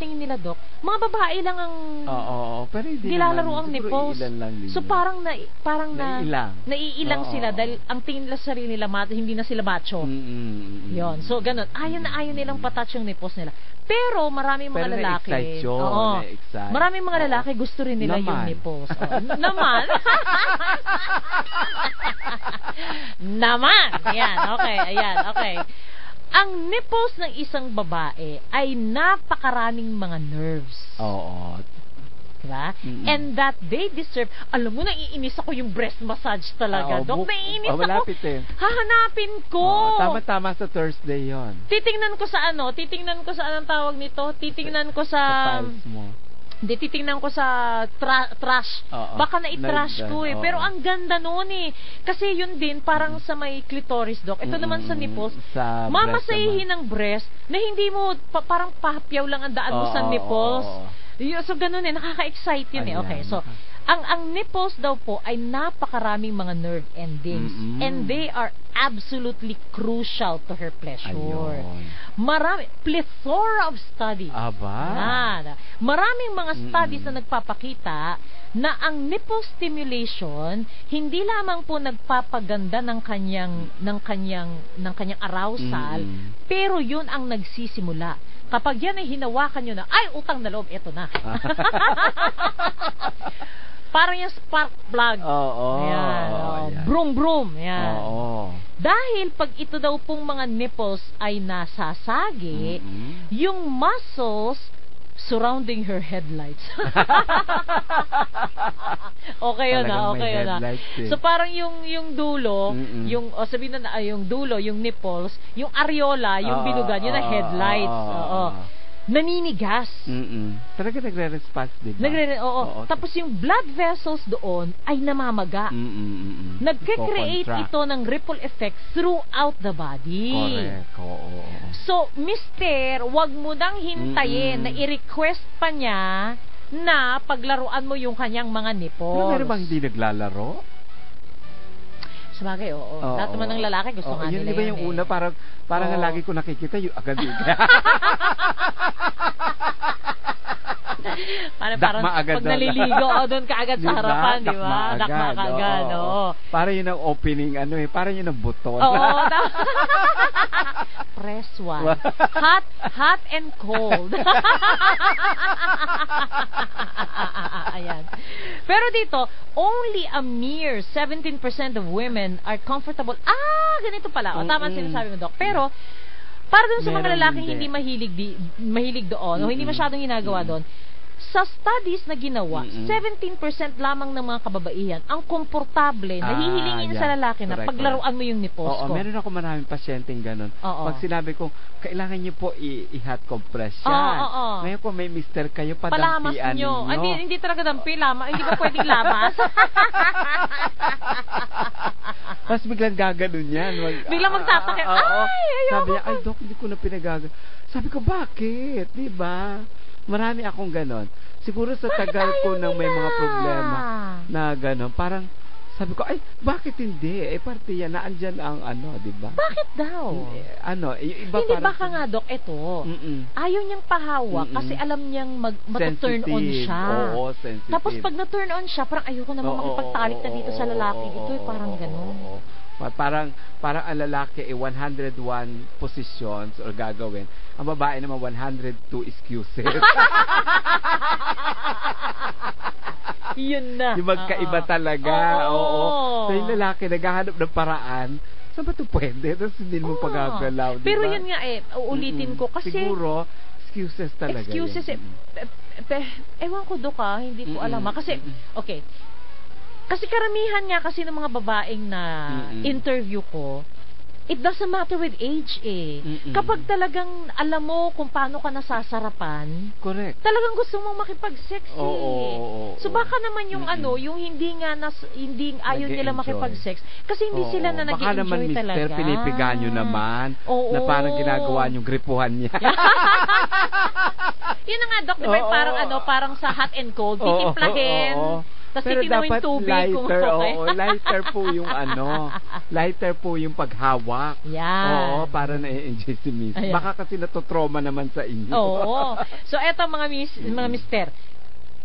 tingin nila, Doc, mga babae lang ang pero hindi nilalaro ang nipples. So parang naiilang sila dahil ang tingin nila sa sarili nila hindi na sila macho. Yon. So ganun. Ayaw nilang patouch yung nipples nila. Pero maraming mga lalaki. Maraming mga lalaki gusto rin nila yung nipples. Naman. Naman. Yan. Okay. Ayan. Okay. Ang nipples ng isang babae ay napakaraming mga nerves. Diba? And that they deserve. Alam mo, naiinis ako yung breast massage talaga, Doc. Naiinis ako. Malapit eh. Hahanapin ko. Tama-tama sa Thursday yon. Titingnan ko sa anong tawag nito? Titingnan ko sa files mo. Hindi, titingnan ko sa trash. Baka na-trash ko eh. Pero ang ganda noon eh. Kasi yun din, parang sa may clitoris, Doc. Ito naman sa nipples. Mamasahihin ng breast na hindi mo, parang pahapyaw lang ang daan mo sa nipples. So, ganun eh. Nakaka-excite yun eh. Okay, so, ang nipples daw po ay napakaraming mga nerve endings. And they are absolutely crucial to her pleasure. Marami, plethora of studies. Maraming mga studies na nagpapakita na ang nipple stimulation hindi lamang po nagpapaganda ng kanyang arousal, pero yun ang nagsisimula. Kapag yan ay hinawakan nyo na, ay, utang na loob, eto na. Parang yung spark plug. Broom broom. Yan. Dahil pag ito daw pong mga nipples ay nasasagi, yung muscles surrounding her headlights. Okay yun na. So parang yung dulo, sabihin na yung dulo, yung nipples, yung areola, yung binugan, yun na headlights. Naninigas. Talaga nagre-response, diba? Tapos yung blood vessels doon ay namamaga. Nagke-create ito ng ripple effect throughout the body. Correct. So, mister, wag mo nang hintayin na i-request pa niya na paglaruan mo yung kanyang mga nipples. Pero meron bang hindi naglalaro? Sabagay, lahat naman ng lalaki gusto nga nila yun. Yun, di ba yung una, parang lagi ko nakikita, yung agad yun. Parang pag naliligo, doon ka agad sa harapan, di ba? Dakma ka agad, Parang yun ang opening, parang yun ang buton. Press 1. Hot and cold. Ayan. Pero dito, only a mere 17% of women are comfortable. Ganito pala. Tama ang sinasabi mo, Doc. Pero, para dun sa mga lalaking hindi mahilig doon, o hindi masyadong ginagawa doon, sa studies na ginawa, 17% lamang ng mga kababaihan ang komportable, nahihilingin sa lalaki na paglaruan mo yung nipples ko. Meron ako maraming pasyenteng ganun. Pag sinabi ko, kailangan nyo po i-hot compress yan. Ngayon kung may mister kayo, padampian ninyo. Hindi talaga dampi, hindi ba pwedeng lamas? Tapos biglang gaganon yan. Biglang magtatakip. Sabi niya, ay Dok, hindi ko na pinagagan. Sabi ko, bakit? Diba? Marami akong ganon. Siguro sa tagal ko nang may mga problema na ganon, parang sabi ko, ay, bakit hindi? Parte yan, naandyan ang di ba? Bakit daw? Yung iba hindi baka nga, Dok, ito, ayaw niyang pahawak kasi alam niyang mag-turn on siya. Sensitive. Tapos pag na-turn on siya, parang ayoko naman makipagtalik na dito sa lalaki. Ito parang ganon. Parang ang lalaki 101 positions or gagawin. Ang babae naman 102 excuses. Yun na. Yung magkaiba talaga. So yung lalaki naghahanap ng paraan. Saan ba ito pwede? Tapos hindi mo pagagalaw. Pero yun nga uulitin ko kasi siguro excuses talaga. Excuses ewan ko Dok hindi ko alam. Kasi okay. Kasi karamihan nga kasi ng mga babaeng na interview ko, it doesn't matter with age Kapag talagang alam mo kung paano ka nasasarapan, correct. Talagang gusto mong makipag-sex So baka naman yung yung hindi ayaw nila makipag-sex kasi hindi sila na nag-enjoy talaga. Baka naman mister, pinipiga nyo naman na parang ginagawa yung gripuhan niya. Yun na nga, Doc, diba? Parang sa hot and cold, titimplahin. Tapos titignan mo yung tubig kung okay. Lighter po yung lighter po yung paghawak. Yan. Para na-enjoy si Miss. Baka kasi natutroma naman sa inyo. So eto mga mister,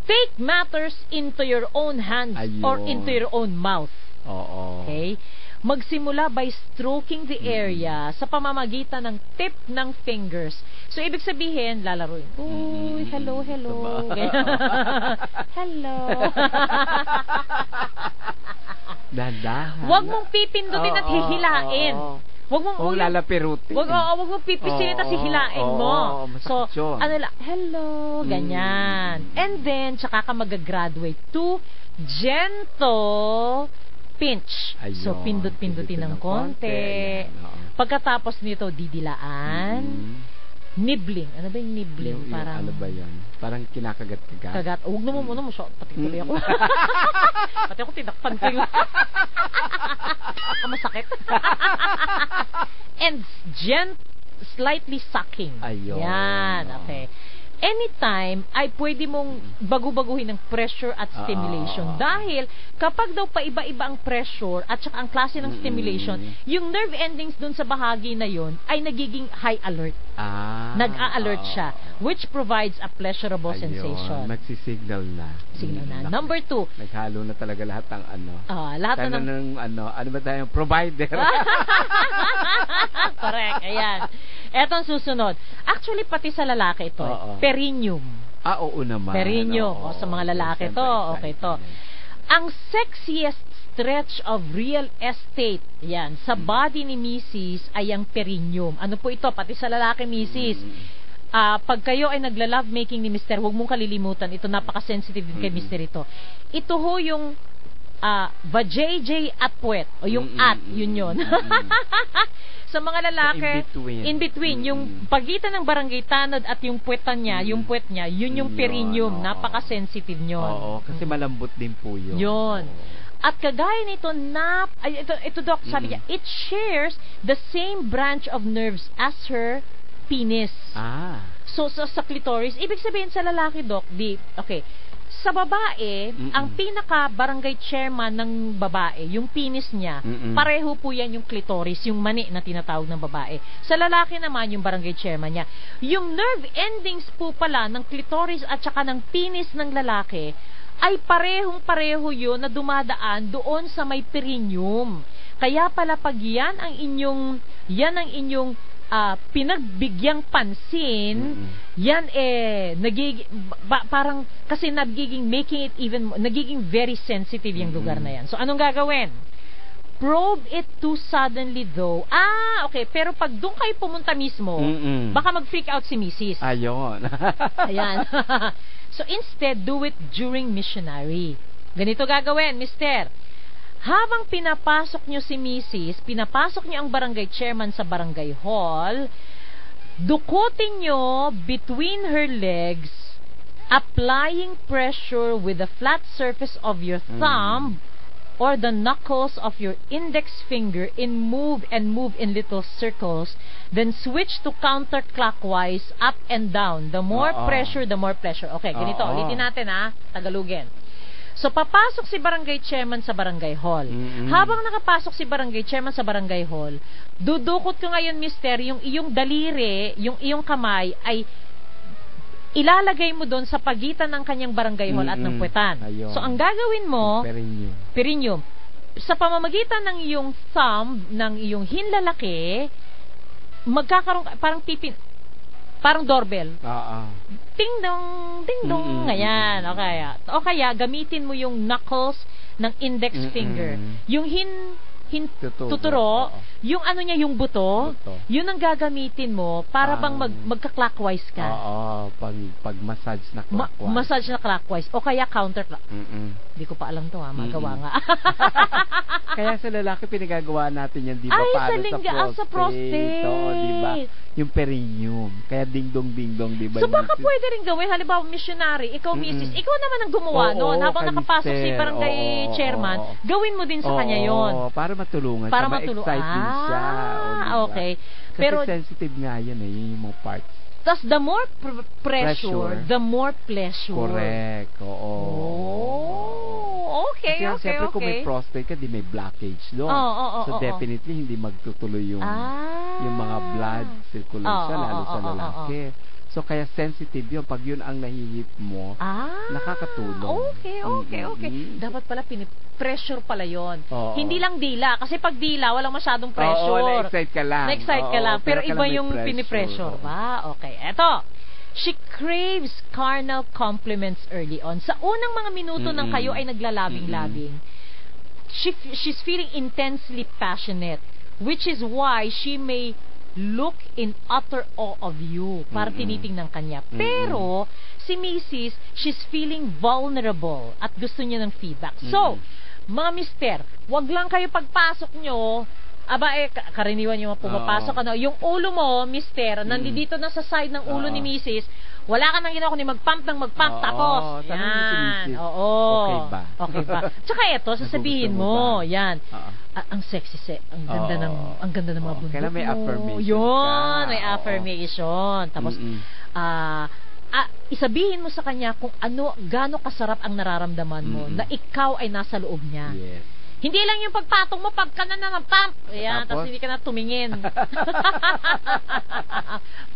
take matters into your own hands or into your own mouth. Okay? Magsimula by stroking the area sa pamamagitan ng tip ng fingers. So, ibig sabihin, lalaroin. Uy, hello. Hello. Dandahan. Huwag mong pipindutin at hihilain. Huwag mong lalapirutin. Huwag mong pipisilin at hihilain mo. So, hello, ganyan. And then, tsaka ka mag-graduate to gentle pinch. So, pindut-pindutin ng konti. Pagkatapos nito, didilaan. nibbling. Ano ba yung nibbling? Yung Parang, ano ba yun? Parang kinakagat-kagat. Kagat. Huwag naman mo mo. Pati tuloy ako. Pati ako tinakpan ko yung... Masakit. And slightly sucking. Ayun. Yan. Okay. Anytime ay pwede mong bagu-baguhin ng pressure at stimulation. Dahil kapag daw paiba-iba ang pressure at saka ang klase ng stimulation, yung nerve endings dun sa bahagi na yon ay nagiging high alert. Nag-a-alert siya, which provides a pleasurable sensation. Magsisignal na. Signal na. Number 2. Naghalo na talaga lahat ng ano. Lahat na ng ano ba tayong provider? Correct. Ayan. Etong susunod. Actually, pati sa lalaki ito. Perineum. Oo naman. Perineum. O, sa mga lalaki to. Okay to. Ang sexiest stretch of real estate, yan, sa body ni Mrs. ay ang perineum. Ano po ito? Pati sa lalaki, Mrs. Pag kayo ay nagla-love making ni Mr., huwag mong kalilimutan. Ito, napaka-sensitive din kay Mr. ito. Ito ho yung vajayjay at puwet. O yung at, yun. Sa mga lalaki, in between, yung pagitan ng barangay tanod at yung puwetan niya, yung puwet niya, yun yung perineum. Napaka-sensitive nyon. Oo, kasi malambot din po yun. Yun. At kagaya nito, ito Doc, sabi niya, it shares the same branch of nerves as her penis. So, sa clitoris, ibig sabihin sa lalaki, Doc, okay, sa babae, ang pinaka-barangay chairman ng babae, yung penis niya, pareho po yan yung clitoris, yung mani na tinatawag ng babae. Sa lalaki naman, yung barangay chairman niya. Yung nerve endings po pala ng clitoris at saka ng penis ng lalaki, ay parehong-pareho yun na dumadaan doon sa may perineum. Kaya pala pag yan ang inyong pinagbigyang pansin, yan parang kasi nagiging very sensitive yung lugar na yan. So anong gagawin? Probe it too suddenly though. Okay, pero pag doon kayo pumunta mismo, baka mag-freak out si Mrs. Ayun. Ayan. So instead, do it during missionary. Ganito gagawin, Mister. Habang pinapasok nyo si Mrs., pinapasok nyo ang barangay chairman sa barangay hall, dukutin nyo between her legs, applying pressure with the flat surface of your thumb or the knuckles of your index finger move in little circles, then switch to counterclockwise, up and down. The more pressure, the more pleasure. Okay, ganito. Ulitin natin Tagalogin. So, papasok si barangay chairman sa barangay hall. Habang nakapasok si barangay chairman sa barangay hall, dudukot ko ngayon, mister, yung iyong daliri, yung iyong kamay, ay ilalagay mo doon sa pagitan ng kanyang barangay hall at ng puwetan. So, ang gagawin mo, perineum. Sa pamamagitan ng iyong thumb, ng iyong hinlalaki, magkakaroon, parang doorbell. Ding dong, ding dong. Ngayon, o kaya gamitin mo yung knuckles ng index finger. Yung tuturo, yung ano niya, yung buto, yun ang gagamitin mo para bang magka-clockwise ka. Pag massage na clockwise. Massage na clockwise. O kaya counterclockwise. Hindi ko pa alam to magawa nga. Kaya sa lalaki pinagagawa natin yan, di ba? Para sa prostate. Oo, di ba? Yung perineum. Kaya ding-dong, di ba? So baka pwede rin gawin, halimbawa missionary, ikaw misis, ikaw naman ang gumawa noon. Habang nakapasok si barangay chairman, gawin mo din sa kanya yon. Para matulungan siya, ma-excite din siya. Okay. Kasi pero sensitive nga yan yun yung mga parts. Thus, the more pressure, the more pleasure. Correct. Okay. Siyempre kung may prostate ka, di may blockage doon. So definitely hindi magtutuloy yung mga blood circulation, lalo sa lalaki. So, kaya sensitive yun. Pag yun ang nahihit mo, nakakatulong. Okay. Dapat pala pressure pala yun. Hindi lang dila. Kasi pag dila, walang masyadong pressure. Na-excite ka lang. Pero iba yung pinipressure. Okay. Eto. She craves carnal compliments early on. Sa unang mga minuto ng kayo ay naglalabing-labing. She's feeling intensely passionate, which is why she may look in utter awe of you. Para tinitingnan kanya. Pero, si Mrs., she's feeling vulnerable at gusto niya ng feedback. So, mga mister, wag lang kayo pagpasok nyo, Aba, karaniwan yung pumapasok, yung ulo mo, mister, nandito na sa side ng ulo ni Mrs., wala ka nang ginawa kundi mag-pump ng mag-pump, tapos, yan. Okay ba? Okay ba? Tsaka ito, sasabihin mo, yan. Ang sexy, ang ganda ng mga bundok mo. Kailan may affirmation yun, may affirmation. Tapos, isabihin mo sa kanya kung gaano kasarap ang nararamdaman mo na ikaw ay nasa loob niya. Yes. Hindi lang yung pagpatong mo, pagka na ng pump. Ayan, tapos hindi ka na tumingin.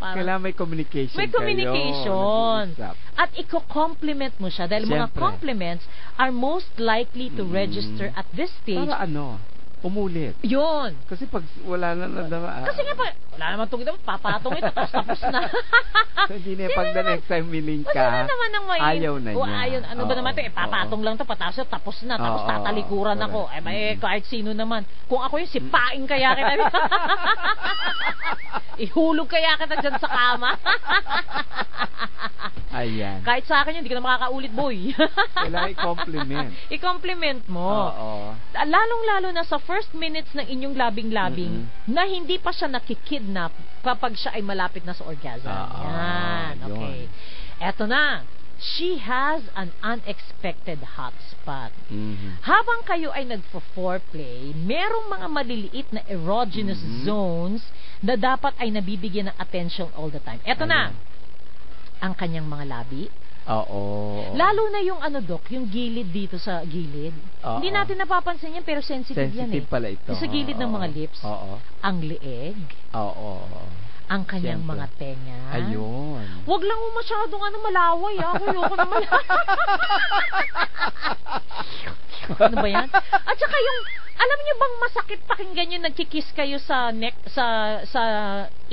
Kailangan may communication May communication. At i-compliment mo siya dahil mga compliments are most likely to register at this stage. Para umulit. Yun. Kasi pag wala na kasi nga wala naman itong papatong ito, tapos na. So, hindi na pag the next time willing ka, ayaw na niya. Ano ba naman ito, papatong lang ito, tapos na, tapos tatalikuran ako. Kahit sino naman. Kung ako yung sipain kaya kita, ihulog kaya kita dyan sa kama. Ayan. Kahit sa akin yun, hindi ka na makakaulit, boy. Kailangan i-compliment. I-compliment mo. Lalong-lalo na sa first minutes ng inyong labing-labing na hindi pa siya nakikidnap kapag siya ay malapit na sa orgasm. Yan. Okay. Eto na. She has an unexpected hot spot. Habang kayo ay nagfo-foreplay, merong mga maliliit na erogenous zones na dapat ay nabibigyan ng attention all the time. Eto na. Ang kanyang mga labi. Lalo na yung Doc, yung gilid dito sa gilid. Hindi natin napapansin yan, pero sensitive yan eh. Pala ito. Sa gilid ng mga lips. Ang lieg. Ang kanyang mga tenga. Ayun. Wag lang masyadong malaway Ayoko naman. Ano ba yan? At saka yung, alam niyo bang masakit pakinggan yung nagkikiss kayo sa neck, sa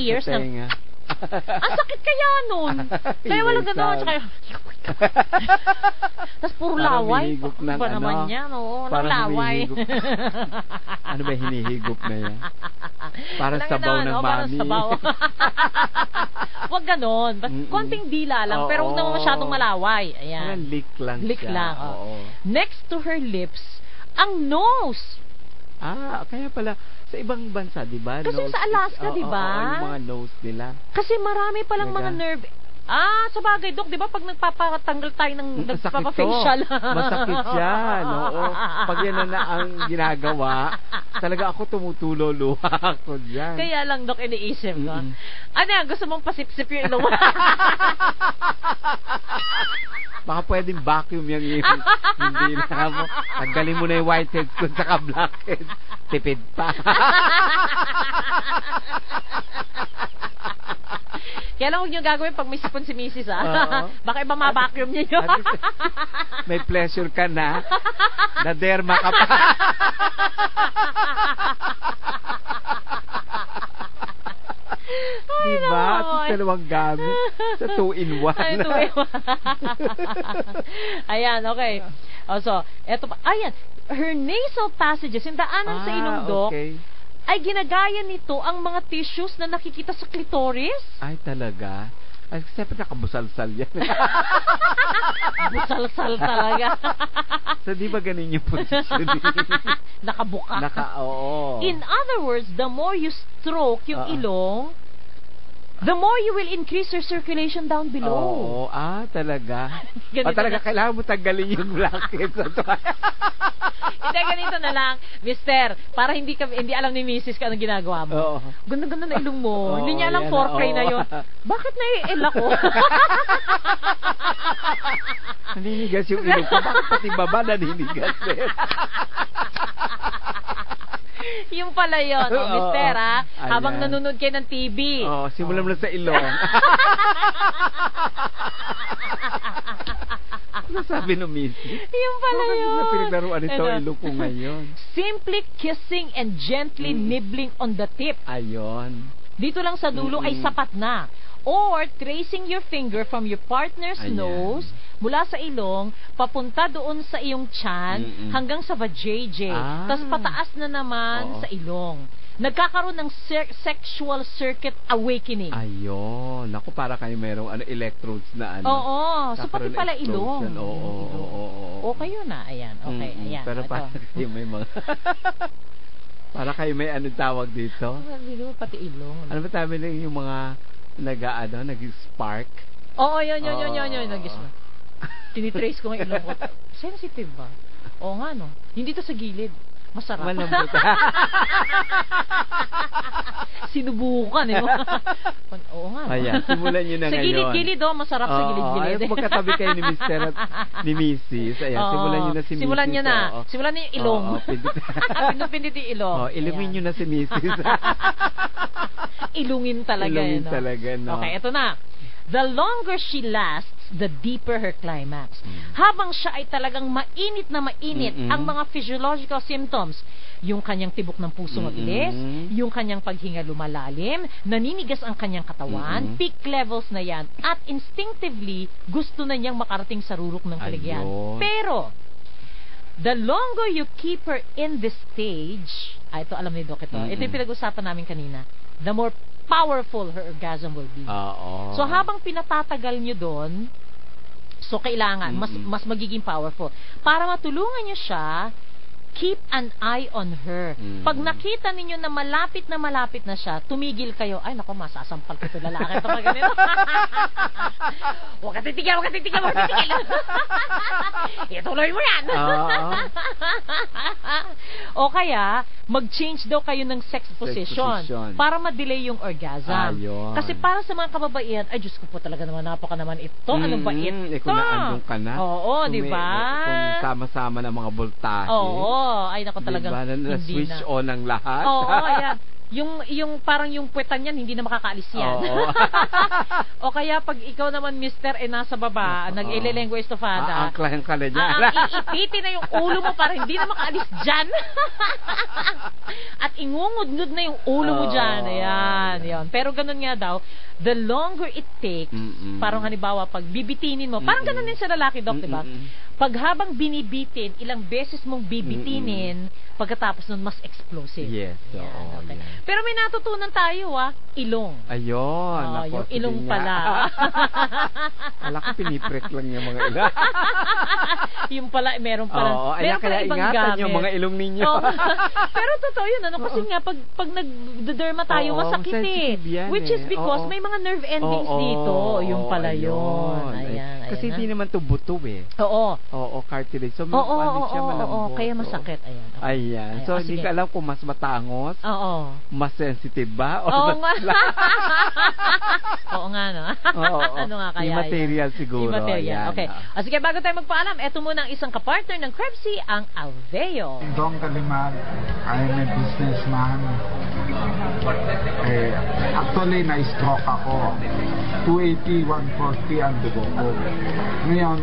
ears? Sa tenga. Ang sakit kaya nun. Kaya walang gano'n. Tapos puro laway. Ano ba naman yan? Walang laway. Ano ba hinihigop na yan? Para sabaw ng mami. Wag gano'n. Konting dila lang. Pero huwag naman masyadong malaway. Ayan. Lick lang Lick siya. lang. Next to her lips, ang nose. Kaya pala sa ibang bansa, di ba? Kasi nose sa Alaska, di ba? Yung mga nose nila. Kasi marami palang mga nerve. Sa bagay, Dok, di ba pag nagpapatanggal tayo ng nagpapafacial? Masakit yan. Pag yan na ang ginagawa, talaga ako tumutulo-luha ako dyan. Kaya lang, Dok, iniisip ko. Gusto mong pasipsip yung ilong? Baka pwedeng vacuum yung hindi na mo. Tanggalin mo na yung whiteheads kung saka blackheads. Tipid pa. Kaya lang huwag nyo gagawin pag may sipon si Mrs. Baka iba ma-vacuum niya yun. May pleasure ka na. Na-derma ka pa. Diba? At dalawang gamit. Sa 2-in-1. Ayan, okay. So, eto pa. Ayan. Her nasal passages, yung daanan sa ilong, Dok, ay ginagaya nito ang mga tissues na nakikita sa clitoris. Ay, talaga? Ay, siyempre nakabusal-sal yan. Busal-sal talaga. So, di ba ganun yung position? Nakabuka. Oo. In other words, the more you stroke yung ilong, the more you will increase your circulation down below. Talaga? Talaga kailangan mo tanggalin yung blackheads. Hindi, ganito na lang, Mister, para hindi alam ni Mrs. kung anong ginagawa mo. Ganda-ganda na ilong mo. Hindi niya alam foreplay na yun. Bakit na-el ako? Naninigas yung ilong ko. Bakit pati baba naninigas din? Yung pala yun, Mister, habang nanonood kayo ng TV. Simulan mo lang sa ilong. Ano sabi ng Missy? Yung pala yun. Bakit na pinaglaruan ito ilong ko ngayon? Simply kissing and gently nibbling on the tip. Ayun. Dito lang sa dulo ay sapat na. Or tracing your finger from your partner's nose mula sa ilong papunta doon sa iyong tiyan hanggang sa vajayjay. Tapos pataas na naman sa ilong. Nagkakaroon ng sexual circuit awakening. Ayun. Naku, para kayo merong electrodes na So pati pala ilong. Oo. Okay yun na. Ayan. Okay, ayan. Pero para kayo may mga Para kayo may ano tawag dito? Hindi mo pati ilong. Ano ba sabi lang yung mga nag-spark? Oo, yun. Nag-spark. Tinitrace ko ng ilong ko. Sensitive ba? Oo nga, no? Hindi to sa gilid. Masarap. Malambot. Sinubukan, eh. Oo nga. Ayan, simulan nyo na sa ngayon. Sa gilid-gilid, masarap sa gilid-gilid. Kung magkatabi kayo ni Mr. at ni Mrs. Ayan, simulan nyo na si Mrs. Simulan nyo na. Simulan nyo yung ilong. Pinupindit yung ilong. Ilungin nyo na si Mrs. Ilungin talaga. Ilungin talaga, no? Okay, eto na. The longer she lasts, the deeper her climax. Habang siya ay talagang mainit na mainit ang mga physiological symptoms, yung kanyang tibok ng puso mabilis, yung kanyang paghinga lumalalim, naninigas ang kanyang katawan, peak levels na yan, at instinctively, gusto na niyang makarating sa rurok ng kaligyan. Pero, the longer you keep her in this stage, ito alam ni Doc ito, ito yung pinag-usapan namin kanina, the more powerful her orgasm will be. So habang pinatatagal nyo doon, so kailangan mas magiging powerful. Para matulungan nyo siya, keep an eye on her. Pag nakita ninyo na malapit na siya, tumigil kayo. Ay nako, masasampal ko 'to lalaki ito pag ganito. Huwag ka titigil. Ituloy mo yan. O kaya, mag-change daw kayo ng sex position para ma-delay yung orgasm. Kasi para sa mga kababaihan, ay Diyos ko po talaga naman, napaka naman ito. Ano ba ito? Kung naandun ka na. Oo, di ba? Kung sama-sama ng mga voltahe. Oo, ay nako talagang hindi na. Switch on ang lahat. Oo, ayan. Yung parang yung puwetan niyan, hindi na makakaalis yan. O kaya pag ikaw naman, mister, nasa baba, nag-ililengua estofada. Aangklahan ka na dyan. Iipitin na yung ulo mo para hindi na makaalis dyan. At ingungudngud na yung ulo mo dyan. Ayan, yun. Pero ganun nga daw, the longer it takes, parang halimbawa, pag bibitinin mo, parang ganun din sa lalaki, Doc, diba? Pag habang binibitin, ilang beses mong bibitinin, pagkatapos nun, mas explosive. Yes. Okay. Pero may natutunan tayo, ilong. Ayun. Yung ilong pala. Wala ko piniprek lang yung mga ilong. Yung pala, meron pala. Meron pala ibang ingatan yung mga ilong ninyo. Pero totoo yun, kasi nga, pag nagderma tayo, masakit eh. Which is because may mga nerve endings dito. Yung pala yun. Ayan. Kasi hindi naman to buto eh. Oo, cartilage. So, siya malambot. Kaya masakit. Ayan. So, hindi ka alam kung mas matangos, mas sensitive ba? Oo nga. Oo nga, no? Ano nga kaya? Yung material siguro. Yung material. Okay. Sige, bago tayo magpaalam, eto muna ang isang kapartner ng Krebsy, ang Alveo. Dong Kalimad, I am a businessman. Actually, na-stroke ako. 280, 140 ang dugo ko. Ngayon,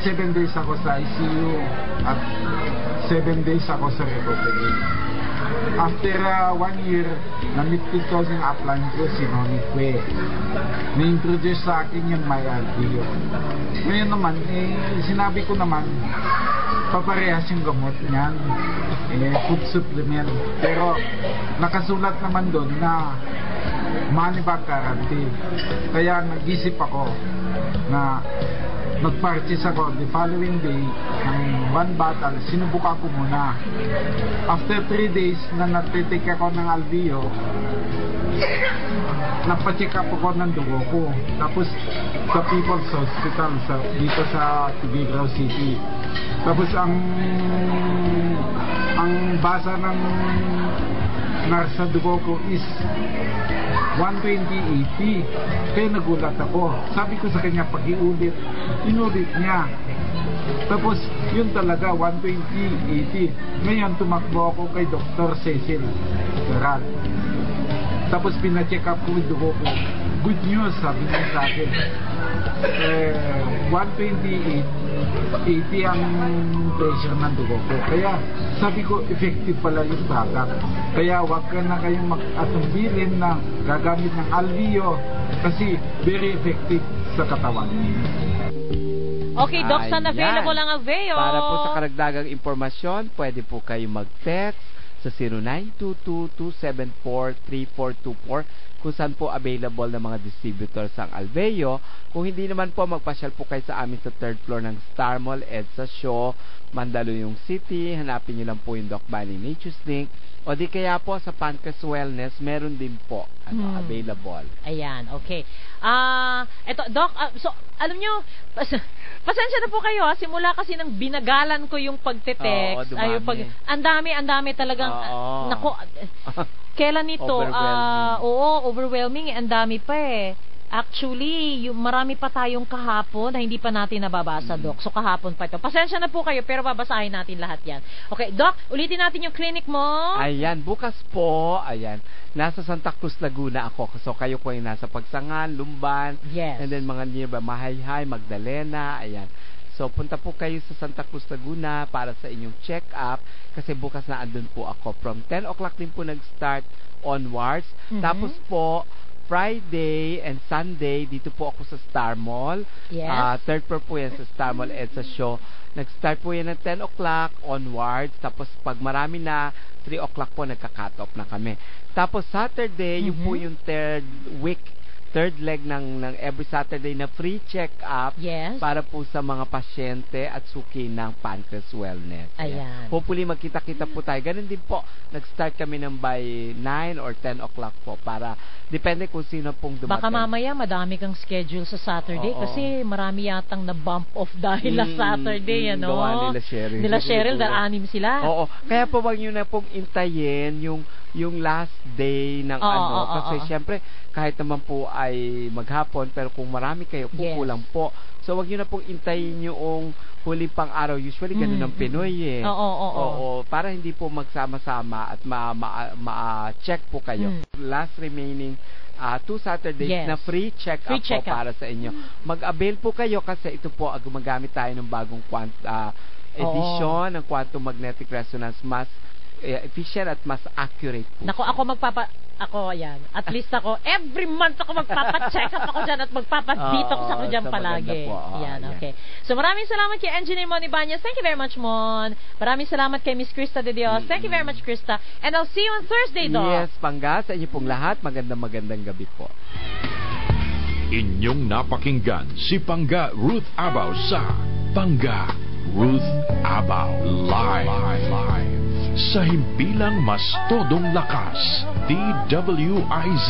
7 days ako sa ICU at 7 days ako sa recovery. After 1 year, na-meet ko yung upline ko, si Noni Kwe. Na-introduce sa akin yung my LBO. Ngayon naman, sinabi ko naman, paparehas yung gamot niyan, food supplement. Pero nakasulat naman doon na money back guarantee. Kaya nag-isip ako na nag-purchase ako the following day ng 1 bottle. Sinubukan ko muna. After 3 days na natitik ako ng Alveo, napacheck up ako ng dugo ko. Tapos sa People's Hospital dito sa Tuguegarao City. Tapos ang basa ng nurse sa dugo ko is 120/80. Kaya nagulat ako. Sabi ko sa kanya, pag-iulit, inulit niya. Tapos yun talaga 120/80. Ngayon tumakbo ako kay Dr. Cecil Gerald. Tapos pina-check up ko yung dugo ko. Good news, sabi niya sa akin. 120/80 ang pressure ng dugo ko. Kaya sabi ko, effective pala yung product. Kaya wag ka na kayong mag-atumbilin na gagamit ng Alveo kasi very effective sa katawan. Okay, Doc, saan available ang Alveo? Para po sa karagdagang impormasyon, pwede po kayo mag-text sa 0922-274-3424 kung saan po available ng mga distributors ang Alveo. Kung hindi naman po, magpasyal po kayo sa amin sa 3rd floor ng Star Mall, EDSA Shaw, Mandaluyong City. Hanapin nyo lang po yung Doc Valley Nature's Link. O di kaya po sa Pancras Wellness, meron din po available. Ayan, okay. Eto, Doc, so, alam nyo, pasensya na po kayo, simula kasi nang binagalan ko yung pagte-text. Ang dami talagang, nako, kailan ito? Overwhelming. Ang dami pa eh. Actually, marami pa tayong kahapon na hindi pa natin nababasa, Doc. So, kahapon pa ito. Pasensya na po kayo, pero babasahin natin lahat yan. Okay, Doc, ulitin natin yung clinic mo. Ayan, bukas po, nasa Santa Cruz, Laguna ako. So, kayo po yung nasa Pagsangan, Lumban, and then mga nearby, Mahayhay, Magdalena, ayan. So, punta po kayo sa Santa Cruz, Laguna para sa inyong check-up kasi bukas na andun po ako. From 10 o'clock din po nag-start onwards. Tapos po, Friday and Sunday, dito po ako sa Star Mall. Yes. 3rd floor po yan sa Star Mall, EDSA Shaw. Nag-start po yan ng 10 o'clock onwards. Tapos pag marami na, 3 o'clock po nagka-cut off na kami. Tapos Saturday, yung po yung third leg ng every Saturday na free check-up para po sa mga pasyente at suki ng Pancras Wellness. Ayan. Hopefully magkita-kita po tayo. Ganun din po, nag-start kami ng by 9 or 10 o'clock po para depende kung sino pong dumating. Baka mamaya madami kang schedule sa Saturday kasi marami yatang na bump off dahil na Saturday, ano? Gawa nila Cheryl. Nila Cheryl, dahil 6 sila. Oo. Kaya po wag nyo na pong intayin yung last day ng kasi syempre kahit naman po ay maghapon pero kung marami kayo kukulang po. So wag niyo na pong intayin yung huli pang araw. Usually ganun ang Pinoy eh. Oo. Para hindi po magsama-sama at ma-check po kayo. Last remaining 2 Saturdays na free check-up po para sa inyo. Mag-avail po kayo kasi ito po gumagamit tayo ng bagong edition ng quantum magnetic resonance, mas efficient at mas accurate po. Nako, yan. At least ako, every month ako magpapacheck up ako dyan at magpapadetox ako dyan palagi. Yan, okay. So maraming salamat kay Engineer Mon Ibanez. Thank you very much, Mon. Maraming salamat kay Miss Krista De Dios. Thank you very much, Krista. And I'll see you on Thursday, Doc. Yes, Pangga. Sa inyo pong lahat, magandang gabi po. Inyong napakinggan si Pangga Ruth Abaw sa Pangga Ruth Abaw Live. Sa himpilang mas todong lakas, DWIZ